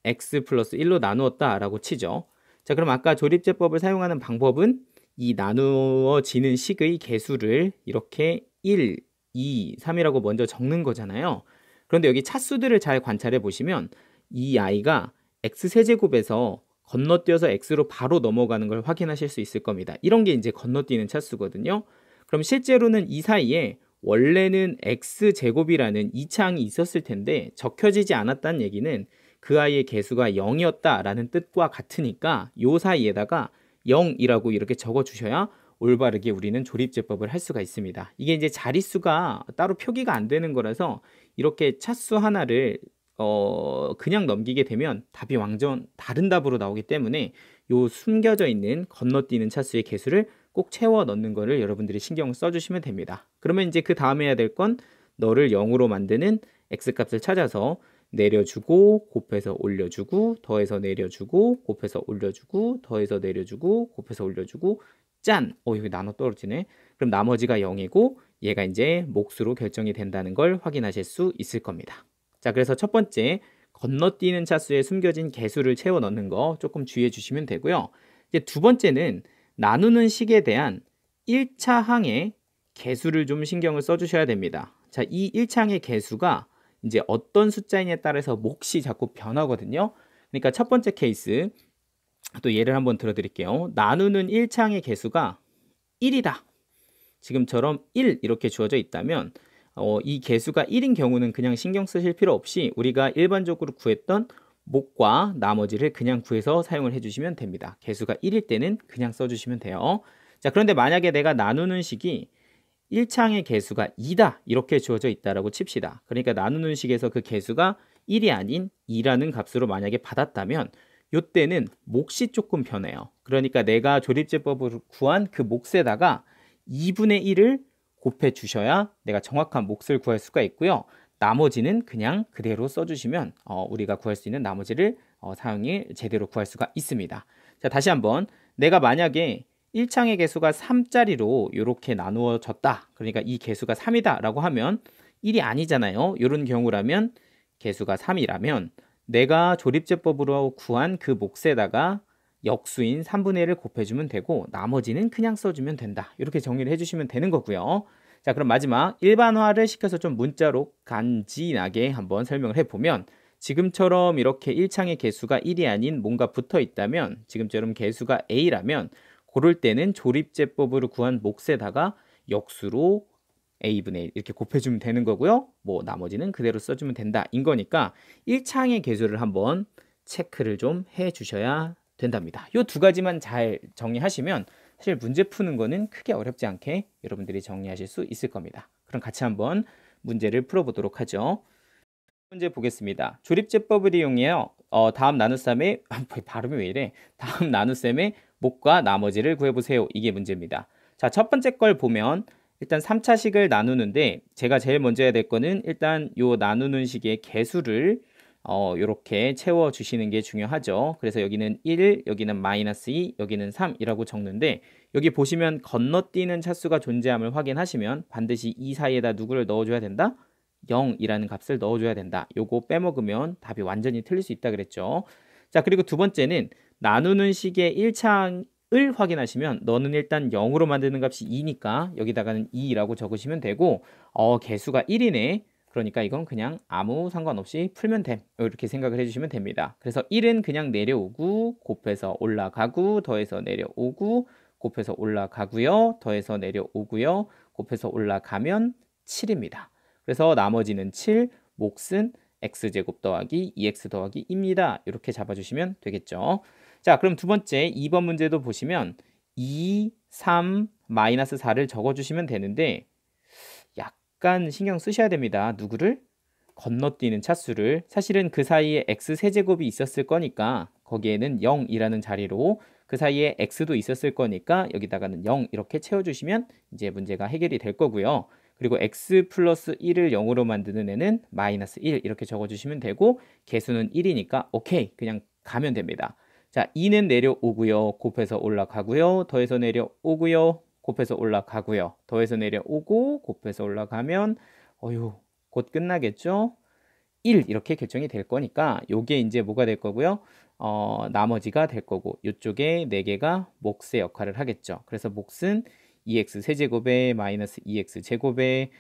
Speaker 1: x 플러스 1로 나누었다 라고 치죠. 자, 그럼 아까 조립제법을 사용하는 방법은 이 나누어지는 식의 개수를 이렇게 1, 2, 3이라고 먼저 적는 거잖아요. 그런데 여기 차수들을 잘 관찰해 보시면 이 아이가 x세제곱에서 건너뛰어서 x로 바로 넘어가는 걸 확인하실 수 있을 겁니다. 이런 게 이제 건너뛰는 차수거든요. 그럼 실제로는 이 사이에 원래는 x제곱이라는 2차항이 있었을 텐데 적혀지지 않았다는 얘기는 그 아이의 개수가 0이었다라는 뜻과 같으니까 요 사이에다가 0이라고 이렇게 적어 주셔야 올바르게 우리는 조립제법을 할 수가 있습니다. 이게 이제 자릿수가 따로 표기가 안 되는 거라서 이렇게 차수 하나를 그냥 넘기게 되면 답이 완전 다른 답으로 나오기 때문에 요 숨겨져 있는 건너뛰는 차수의 개수를 꼭 채워 넣는 거를 여러분들이 신경을 써주시면 됩니다. 그러면 이제 그 다음에 해야 될 건 너를 0으로 만드는 x값을 찾아서 내려주고 곱해서 올려주고 더해서 내려주고 곱해서 올려주고 더해서 내려주고 곱해서 올려주고 짠! 여기 나눠 떨어지네. 그럼 나머지가 0이고 얘가 이제 몫으로 결정이 된다는 걸 확인하실 수 있을 겁니다. 자, 그래서 첫 번째 건너뛰는 차수에 숨겨진 개수를 채워 넣는 거 조금 주의해 주시면 되고요. 이제 두 번째는 나누는 식에 대한 1차 항의 개수를 좀 신경을 써 주셔야 됩니다. 자, 이 1차 항의 개수가 이제 어떤 숫자이냐에 따라서 몫이 자꾸 변하거든요. 그러니까 첫 번째 케이스 또 예를 한번 들어드릴게요. 나누는 1차 항의 개수가 1이다. 지금처럼 1 이렇게 주어져 있다면 이 개수가 1인 경우는 그냥 신경 쓰실 필요 없이 우리가 일반적으로 구했던 몫과 나머지를 그냥 구해서 사용을 해주시면 됩니다. 개수가 1일 때는 그냥 써주시면 돼요. 자, 그런데 만약에 내가 나누는 식이 1차항의 개수가 2다 이렇게 주어져 있다라고 칩시다. 그러니까 나누는 식에서 그 개수가 1이 아닌 2라는 값으로 만약에 받았다면 이때는 몫이 조금 변해요. 그러니까 내가 조립제법으로 구한 그 몫에다가 2분의 1을 곱해 주셔야 내가 정확한 몫을 구할 수가 있고요. 나머지는 그냥 그대로 써주시면 우리가 구할 수 있는 나머지를 사용을 제대로 구할 수가 있습니다. 자, 다시 한번 내가 만약에 1창의 개수가 3짜리로 이렇게 나누어졌다. 그러니까 이 개수가 3이다 라고 하면 1이 아니잖아요. 이런 경우라면 개수가 3이라면 내가 조립제법으로 구한 그 몫에다가 역수인 3분의 1을 곱해주면 되고 나머지는 그냥 써주면 된다. 이렇게 정리를 해주시면 되는 거고요. 자, 그럼 마지막 일반화를 시켜서 좀 문자로 간지나게 한번 설명을 해보면 지금처럼 이렇게 1창의 개수가 1이 아닌 뭔가 붙어 있다면 지금처럼 개수가 A라면 그럴 때는 조립제법으로 구한 몫에다가 역수로 A분의 1 이렇게 곱해주면 되는 거고요. 뭐 나머지는 그대로 써주면 된다 인 거니까 1창의 개수를 한번 체크를 좀 해주셔야 된답니다. 이 두 가지만 잘 정리하시면 사실 문제 푸는 거는 크게 어렵지 않게 여러분들이 정리하실 수 있을 겁니다. 그럼 같이 한번 문제를 풀어보도록 하죠. 문제 보겠습니다. 조립제법을 이용해요. 다음 나눗셈의 발음이 왜 이래? 다음 나눗셈의 몫과 나머지를 구해보세요. 이게 문제입니다. 자, 첫 번째 걸 보면 일단 3차식을 나누는데 제가 제일 먼저 해야 될 거는 일단 요 나누는 식의 개수를 요렇게 채워주시는 게 중요하죠. 그래서 여기는 1, 여기는 마이너스 2, 여기는 3이라고 적는데 여기 보시면 건너뛰는 차수가 존재함을 확인하시면 반드시 이 사이에다 누구를 넣어줘야 된다? 0이라는 값을 넣어줘야 된다. 요거 빼먹으면 답이 완전히 틀릴 수 있다 그랬죠. 자, 그리고 두 번째는 나누는 식의 1창을 확인하시면 너는 일단 0으로 만드는 값이 2니까 여기다가는 2라고 적으시면 되고 개수가 1이네. 그러니까 이건 그냥 아무 상관없이 풀면 됨. 이렇게 생각을 해주시면 됩니다. 그래서 1은 그냥 내려오고 곱해서 올라가고 더해서 내려오고 곱해서 올라가고요. 더해서 내려오고요. 곱해서 올라가면 7입니다. 그래서 나머지는 7, 몫은 x제곱 더하기 2x 더하기 2입니다. 이렇게 잡아주시면 되겠죠. 자, 그럼 두 번째 2번 문제도 보시면 2, 3, 마이너스 4를 적어주시면 되는데 약간 신경 쓰셔야 됩니다. 누구를? 건너뛰는 차수를. 사실은 그 사이에 x세제곱이 있었을 거니까 거기에는 0이라는 자리로 그 사이에 x도 있었을 거니까 여기다가는 0 이렇게 채워주시면 이제 문제가 해결이 될 거고요. 그리고 x 플러스 1을 0으로 만드는 애는 마이너스 1 이렇게 적어주시면 되고 개수는 1이니까 오케이 그냥 가면 됩니다. 자, 2는 내려오고요. 곱해서 올라가고요. 더해서 내려오고요. 곱해서 올라가고요. 더해서 내려오고 곱해서 올라가면 곧 끝나겠죠? 1 이렇게 결정이 될 거니까 요게 이제 뭐가 될 거고요. 나머지가 될 거고 이쪽에 4개가 몫의 역할을 하겠죠. 그래서 몫은 2x 세제곱에 마이너스 2x 제곱에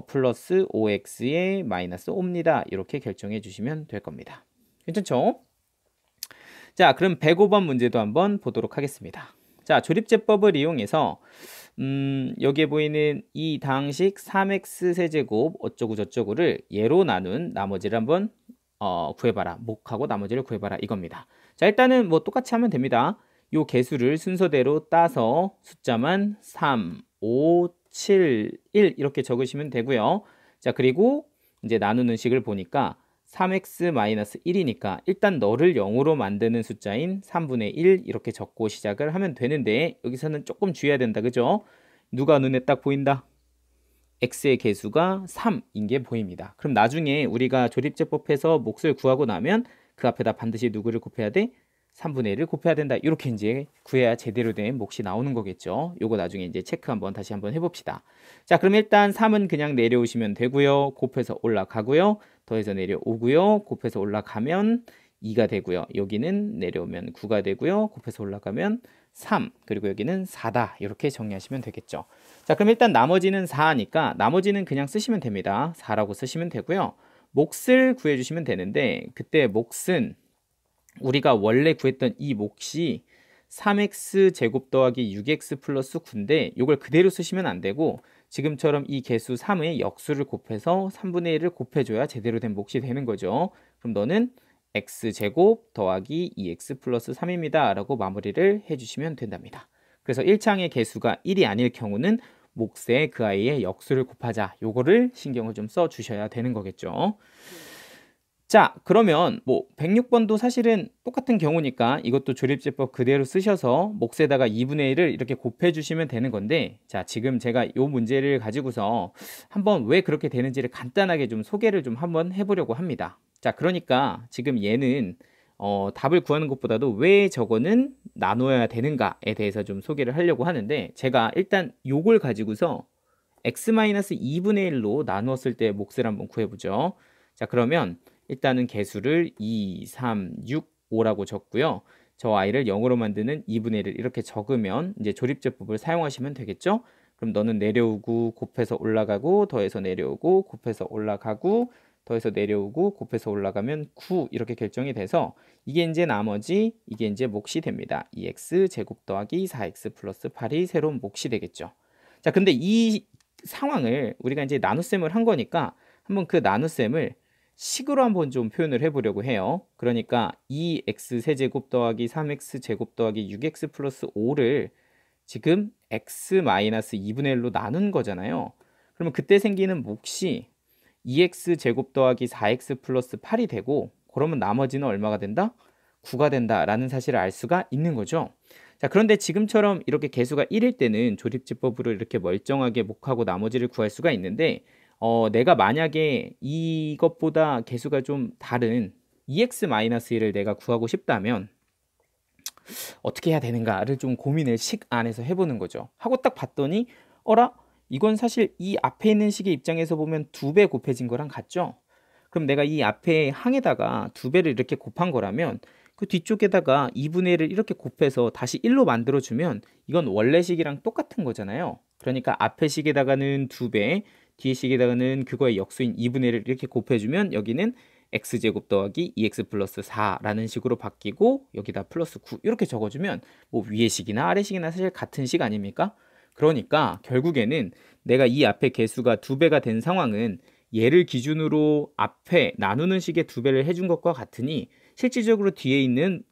Speaker 1: 플러스 5x에 마이너스 5입니다. 이렇게 결정해 주시면 될 겁니다. 괜찮죠? 자, 그럼 105번 문제도 한번 보도록 하겠습니다. 자, 조립제법을 이용해서 여기에 보이는 이 당식 3x 세제곱 어쩌고 저쩌고를 예로 나눈 나머지를 한번 구해봐라. 몫하고 나머지를 구해봐라 이겁니다. 자, 일단은 뭐 똑같이 하면 됩니다. 요 개수를 순서대로 따서 숫자만 3, 5, 7, 1 이렇게 적으시면 되고요. 자, 그리고 이제 나누는 식을 보니까 3x-1이니까 일단 너를 0으로 만드는 숫자인 3분의 1 이렇게 적고 시작을 하면 되는데 여기서는 조금 주의해야 된다. 그죠? 누가 눈에 딱 보인다? x의 개수가 3인 게 보입니다. 그럼 나중에 우리가 조립제법해서 몫을 구하고 나면 그 앞에다 반드시 누구를 곱해야 돼? 3분의 1을 곱해야 된다. 이렇게 이제 구해야 제대로 된 몫이 나오는 거겠죠. 요거 나중에 이제 체크 한번 다시 한번 해봅시다. 자, 그럼 일단 3은 그냥 내려오시면 되고요. 곱해서 올라가고요. 더해서 내려오고요. 곱해서 올라가면 2가 되고요. 여기는 내려오면 9가 되고요. 곱해서 올라가면 3 그리고 여기는 4다. 이렇게 정리하시면 되겠죠. 자, 그럼 일단 나머지는 4니까 나머지는 그냥 쓰시면 됩니다. 4라고 쓰시면 되고요. 몫을 구해주시면 되는데 그때 몫은 우리가 원래 구했던 이 몫이 3x 제곱 더하기 6x 플러스 9인데 이걸 그대로 쓰시면 안 되고 지금처럼 이 개수 3의 역수를 곱해서 3분의 1을 곱해줘야 제대로 된 몫이 되는 거죠. 그럼 너는 x제곱 더하기 2x 플러스 3입니다. 라고 마무리를 해주시면 된답니다. 그래서 1창의 개수가 1이 아닐 경우는 몫에 그 아이의 역수를 곱하자. 요거를 신경을 좀 써주셔야 되는 거겠죠. 자, 그러면 뭐 106번도 사실은 똑같은 경우니까 이것도 조립제법 그대로 쓰셔서 몫에다가 2분의 1을 이렇게 곱해주시면 되는 건데 자, 지금 제가 이 문제를 가지고서 한번 왜 그렇게 되는지를 간단하게 좀 소개를 좀 한번 해보려고 합니다. 자, 그러니까 지금 얘는 답을 구하는 것보다도 왜 저거는 나눠야 되는가에 대해서 좀 소개를 하려고 하는데, 제가 일단 요걸 가지고서 x-2분의 1로 나누었을 때 몫을 한번 구해보죠. 자, 그러면 일단은 개수를 2, 3, 6, 5라고 적고요. 저 i를 0으로 만드는 2분의 1을 이렇게 적으면 이제 조립제법을 사용하시면 되겠죠. 그럼 너는 내려오고 곱해서 올라가고 더해서 내려오고 곱해서 올라가고 더해서 내려오고 곱해서 올라가면 9 이렇게 결정이 돼서 이게 이제 나머지 이게 이제 몫이 됩니다. 2x 제곱 더하기 4x 플러스 8이 새로운 몫이 되겠죠. 자, 근데 이 상황을 우리가 이제 나눗셈을 한 거니까 한번 그 나눗셈을 식으로 한번 좀 표현을 해보려고 해요. 그러니까 2x 세제곱 더하기 3x 제곱 더하기 6x 플러스 5를 지금 x-2분의 1로 나눈 거잖아요. 그러면 그때 생기는 몫이 2x 제곱 더하기 4x 플러스 8이 되고, 그러면 나머지는 얼마가 된다? 9가 된다라는 사실을 알 수가 있는 거죠. 자, 그런데 지금처럼 이렇게 개수가 1일 때는 조립제법으로 이렇게 멀쩡하게 몫하고 나머지를 구할 수가 있는데, 내가 만약에 이것보다 개수가 좀 다른 2x-1을 내가 구하고 싶다면 어떻게 해야 되는가를 좀 고민을 식 안에서 해보는 거죠. 하고 딱 봤더니 어라? 이건 사실 이 앞에 있는 식의 입장에서 보면 2배 곱해진 거랑 같죠? 그럼 내가 이 앞에 항에다가 2배를 이렇게 곱한 거라면 그 뒤쪽에다가 2분의 1을 이렇게 곱해서 다시 1로 만들어주면 이건 원래 식이랑 똑같은 거잖아요. 그러니까 앞에 식에다가는 2배, 뒤에 식에다가는 그거의 역수인 2분의 1을 이렇게 곱해주면 여기는 x제곱 더하기 2x 플러스 4라는 식으로 바뀌고 여기다 플러스 9 이렇게 적어주면 뭐 위의 식이나 아래 식이나 사실 같은 식 아닙니까? 그러니까 결국에는 내가 이 앞에 개수가 2배가 된 상황은 얘를 기준으로 앞에 나누는 식의 2배를 해준 것과 같으니 실질적으로 뒤에 있는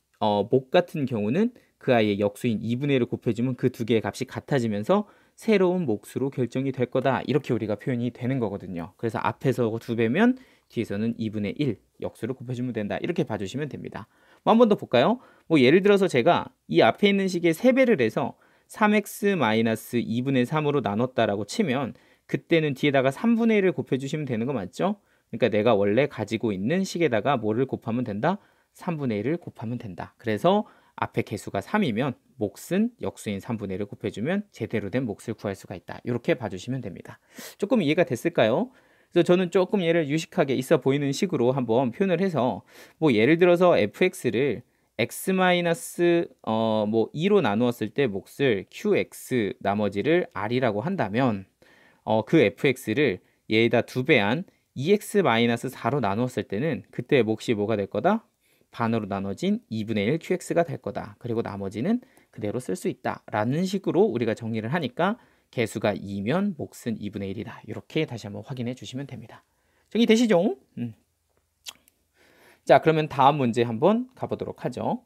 Speaker 1: 목 같은 경우는 그 아이의 역수인 2분의 1을 곱해주면 그 두 개의 값이 같아지면서 새로운 몫으로 결정이 될 거다. 이렇게 우리가 표현이 되는 거거든요. 그래서 앞에서 2배면 뒤에서는 2분의 1 역수를 곱해주면 된다. 이렇게 봐주시면 됩니다. 뭐 한 번 더 볼까요? 뭐 예를 들어서 제가 이 앞에 있는 식의 3배를 해서 3x-2분의 3으로 나눴다라고 치면 그때는 뒤에다가 3분의 1을 곱해주시면 되는 거 맞죠? 그러니까 내가 원래 가지고 있는 식에다가 뭐를 곱하면 된다? 3분의 1을 곱하면 된다. 그래서 앞에 개수가 3이면 몫은 역수인 3분의 1을 곱해주면 제대로 된 몫을 구할 수가 있다. 이렇게 봐주시면 됩니다. 조금 이해가 됐을까요? 그래서 저는 조금 얘를 유식하게 있어 보이는 식으로 한번 표현을 해서 뭐 예를 들어서 fx를 x-뭐 2로 나누었을 때 몫을 qx 나머지를 r이라고 한다면 그 fx를 얘에다 2배한 2x-4로 나누었을 때는 그때 몫이 뭐가 될 거다? 반으로 나눠진 2분의 1 qx가 될 거다. 그리고 나머지는 그대로 쓸 수 있다. 라는 식으로 우리가 정리를 하니까 개수가 2면 몫은 2분의 1이다. 이렇게 다시 한번 확인해 주시면 됩니다. 정리되시죠? 자, 그러면 다음 문제 한번 가보도록 하죠.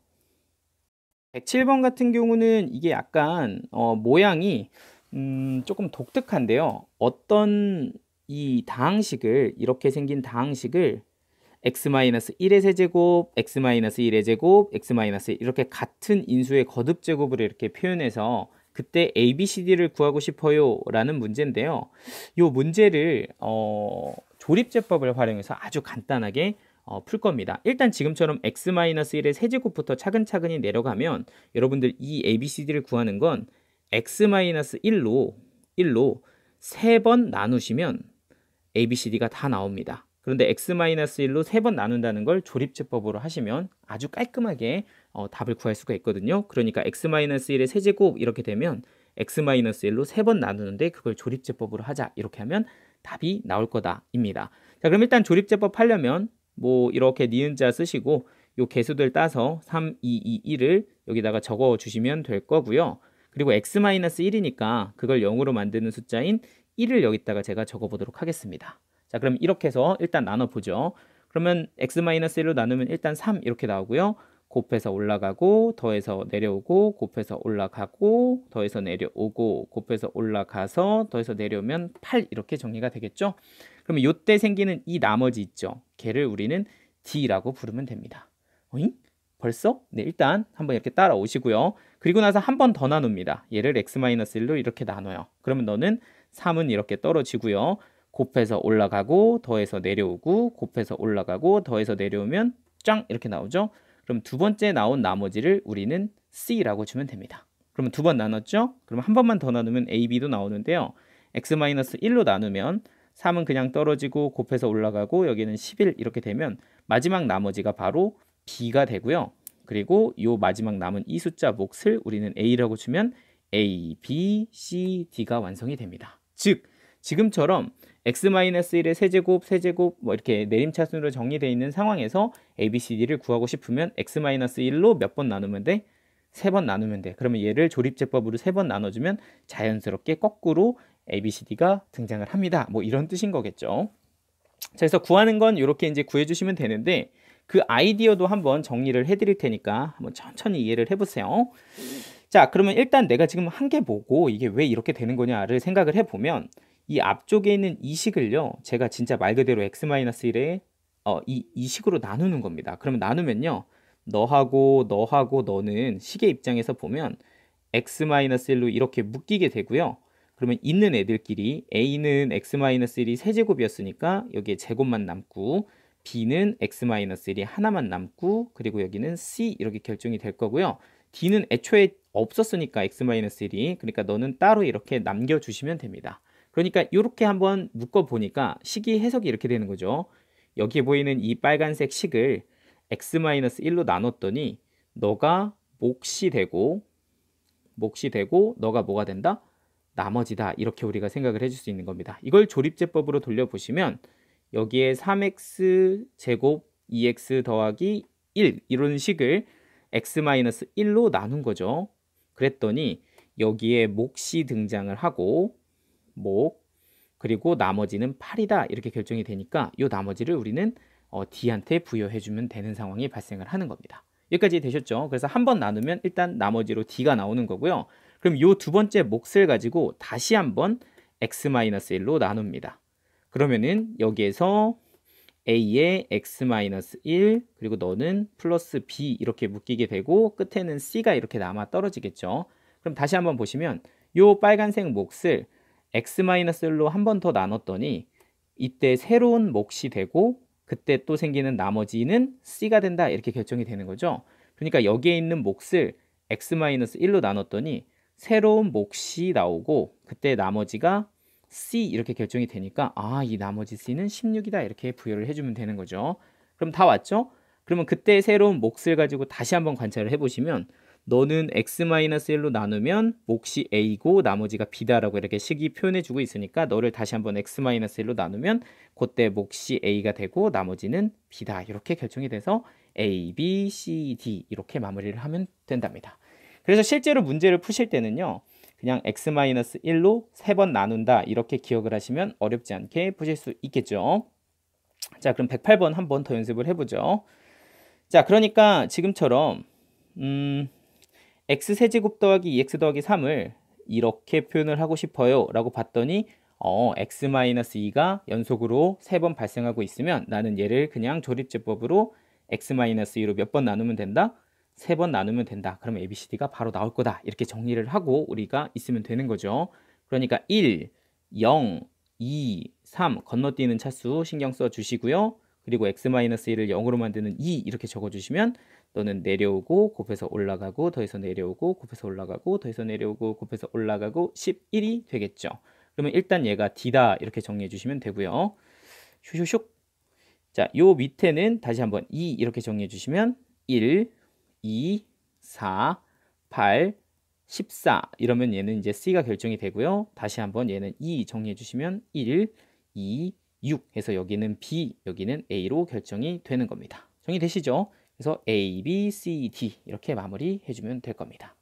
Speaker 1: 107번 같은 경우는 이게 약간 모양이 조금 독특한데요. 어떤 이 다항식을 이렇게 생긴 다항식을 x-1의 세제곱, x-1의 제곱, x-1 이렇게 같은 인수의 거듭 제곱으로 이렇게 표현해서 그때 a, b, c, d를 구하고 싶어요 라는 문제인데요. 이 문제를 조립제법을 활용해서 아주 간단하게 풀 겁니다. 일단 지금처럼 x-1의 세제곱부터 차근차근히 내려가면 여러분들 이 a, b, c, d를 구하는 건 x-1로 3번 나누시면 a, b, c, d가 다 나옵니다. 그런데 x-1로 3번 나눈다는 걸 조립제법으로 하시면 아주 깔끔하게 답을 구할 수가 있거든요. 그러니까 x-1의 세제곱 이렇게 되면 x-1로 3번 나누는데 그걸 조립제법으로 하자. 이렇게 하면 답이 나올 거다입니다. 자, 그럼 일단 조립제법 하려면 뭐 이렇게 니은자 쓰시고 요 개수들 따서 3, 2, 2, 1을 여기다가 적어 주시면 될 거고요. 그리고 x-1이니까 그걸 0으로 만드는 숫자인 1을 여기다가 제가 적어 보도록 하겠습니다. 자, 그럼 이렇게 해서 일단 나눠보죠. 그러면 x-1로 나누면 일단 3 이렇게 나오고요. 곱해서 올라가고 더해서 내려오고 곱해서 올라가고 더해서 내려오고 곱해서 올라가서 더해서 내려오면 8 이렇게 정리가 되겠죠. 그러면 이때 생기는 이 나머지 있죠. 걔를 우리는 d라고 부르면 됩니다. 어잉? 벌써? 네, 일단 한번 이렇게 따라오시고요. 그리고 나서 한 번 더 나눕니다. 얘를 x-1로 이렇게 나눠요. 그러면 너는 3은 이렇게 떨어지고요. 곱해서 올라가고 더해서 내려오고 곱해서 올라가고 더해서 내려오면 짱 이렇게 나오죠. 그럼 두 번째 나온 나머지를 우리는 C라고 주면 됩니다. 그러면 두 번 나눴죠? 그럼 한 번만 더 나누면 A, B도 나오는데요. X-1로 나누면 3은 그냥 떨어지고 곱해서 올라가고 여기는 11 이렇게 되면 마지막 나머지가 바로 B가 되고요. 그리고 이 마지막 남은 이 숫자 몫을 우리는 A라고 주면 A, B, C, D가 완성이 됩니다. 즉 지금처럼 x-1의 세제곱 뭐 이렇게 내림차순으로 정리되어 있는 상황에서 A, B, C, D를 구하고 싶으면 x-1로 몇 번 나누면 돼? 3번 나누면 돼. 그러면 얘를 조립제법으로 3번 나눠주면 자연스럽게 거꾸로 A, B, C, D가 등장을 합니다. 뭐 이런 뜻인 거겠죠. 자, 그래서 구하는 건 이렇게 이제 구해주시면 되는데 그 아이디어도 한번 정리를 해드릴 테니까 한번 천천히 이해를 해보세요. 자, 그러면 일단 내가 지금 한 개 보고 이게 왜 이렇게 되는 거냐를 생각을 해보면 이 앞쪽에 있는 이 식을요, 제가 진짜 말 그대로 x-1에 이 식으로 나누는 겁니다. 그러면 나누면요, 너하고 너는 식의 입장에서 보면 x-1로 이렇게 묶이게 되고요. 그러면 있는 애들끼리 A는 x-1이 세제곱이었으니까 여기에 제곱만 남고 B는 x-1이 하나만 남고 그리고 여기는 C 이렇게 결정이 될 거고요. D는 애초에 없었으니까 x-1이 그러니까 너는 따로 이렇게 남겨주시면 됩니다. 그러니까 이렇게 한번 묶어보니까 식이 해석이 이렇게 되는 거죠. 여기에 보이는 이 빨간색 식을 x-1로 나눴더니 너가 몫이 되고 너가 뭐가 된다? 나머지다. 이렇게 우리가 생각을 해줄 수 있는 겁니다. 이걸 조립제법으로 돌려보시면 여기에 3x 제곱 2x 더하기 1 이런 식을 x-1로 나눈 거죠. 그랬더니 여기에 몫이 등장을 하고 그리고 나머지는 8이다 이렇게 결정이 되니까 이 나머지를 우리는 D한테 부여해주면 되는 상황이 발생을 하는 겁니다. 여기까지 되셨죠? 그래서 한 번 나누면 일단 나머지로 D가 나오는 거고요. 그럼 이 두 번째 몫을 가지고 다시 한번 x-1로 나눕니다. 그러면은 여기에서 A에 x-1 그리고 너는 플러스 B 이렇게 묶이게 되고 끝에는 C가 이렇게 남아 떨어지겠죠. 그럼 다시 한번 보시면 이 빨간색 몫을 x-1로 한 번 더 나눴더니 이때 새로운 몫이 되고 그때 또 생기는 나머지는 C가 된다 이렇게 결정이 되는 거죠. 그러니까 여기에 있는 몫을 x-1로 나눴더니 새로운 몫이 나오고 그때 나머지가 C 이렇게 결정이 되니까 이 나머지 C는 16이다 이렇게 부여를 해주면 되는 거죠. 그럼 다 왔죠? 그러면 그때 새로운 몫을 가지고 다시 한번 관찰을 해보시면 너는 x-1로 나누면 몫이 A고 나머지가 B다라고 이렇게 식이 표현해주고 있으니까 너를 다시 한번 x-1로 나누면 그때 몫이 A가 되고 나머지는 B다 이렇게 결정이 돼서 A, B, C, D 이렇게 마무리를 하면 된답니다. 그래서 실제로 문제를 푸실 때는요. 그냥 x-1로 3번 나눈다 이렇게 기억을 하시면 어렵지 않게 푸실 수 있겠죠. 자, 그럼 108번 한 번 더 연습을 해보죠. 자, 그러니까 지금처럼 x세제곱 더하기 2x 더하기 3을 이렇게 표현을 하고 싶어요 라고 봤더니 x-2가 연속으로 3번 발생하고 있으면 나는 얘를 그냥 조립제법으로 x-2로 몇 번 나누면 된다? 3번 나누면 된다. 그럼 ABCD가 바로 나올 거다. 이렇게 정리를 하고 우리가 있으면 되는 거죠. 그러니까 1, 0, 2, 3 건너뛰는 차수 신경 써 주시고요. 그리고 x-1을 0으로 만드는 2 이렇게 적어주시면 너는 내려오고 곱해서 올라가고 더해서 내려오고 곱해서 올라가고 더해서 내려오고 곱해서 올라가고 11이 되겠죠. 그러면 일단 얘가 D다 이렇게 정리해 주시면 되고요. 슉슉슉. 자, 요 밑에는 다시 한번 2 이렇게 정리해 주시면 1, 2, 4, 8, 14 이러면 얘는 이제 C가 결정이 되고요. 다시 한번 얘는 2 정리해 주시면 1, 2, 6 해서 여기는 B, 여기는 A로 결정이 되는 겁니다. 정리되시죠? 그래서 A, B, C, D 이렇게 마무리 해주면 될 겁니다.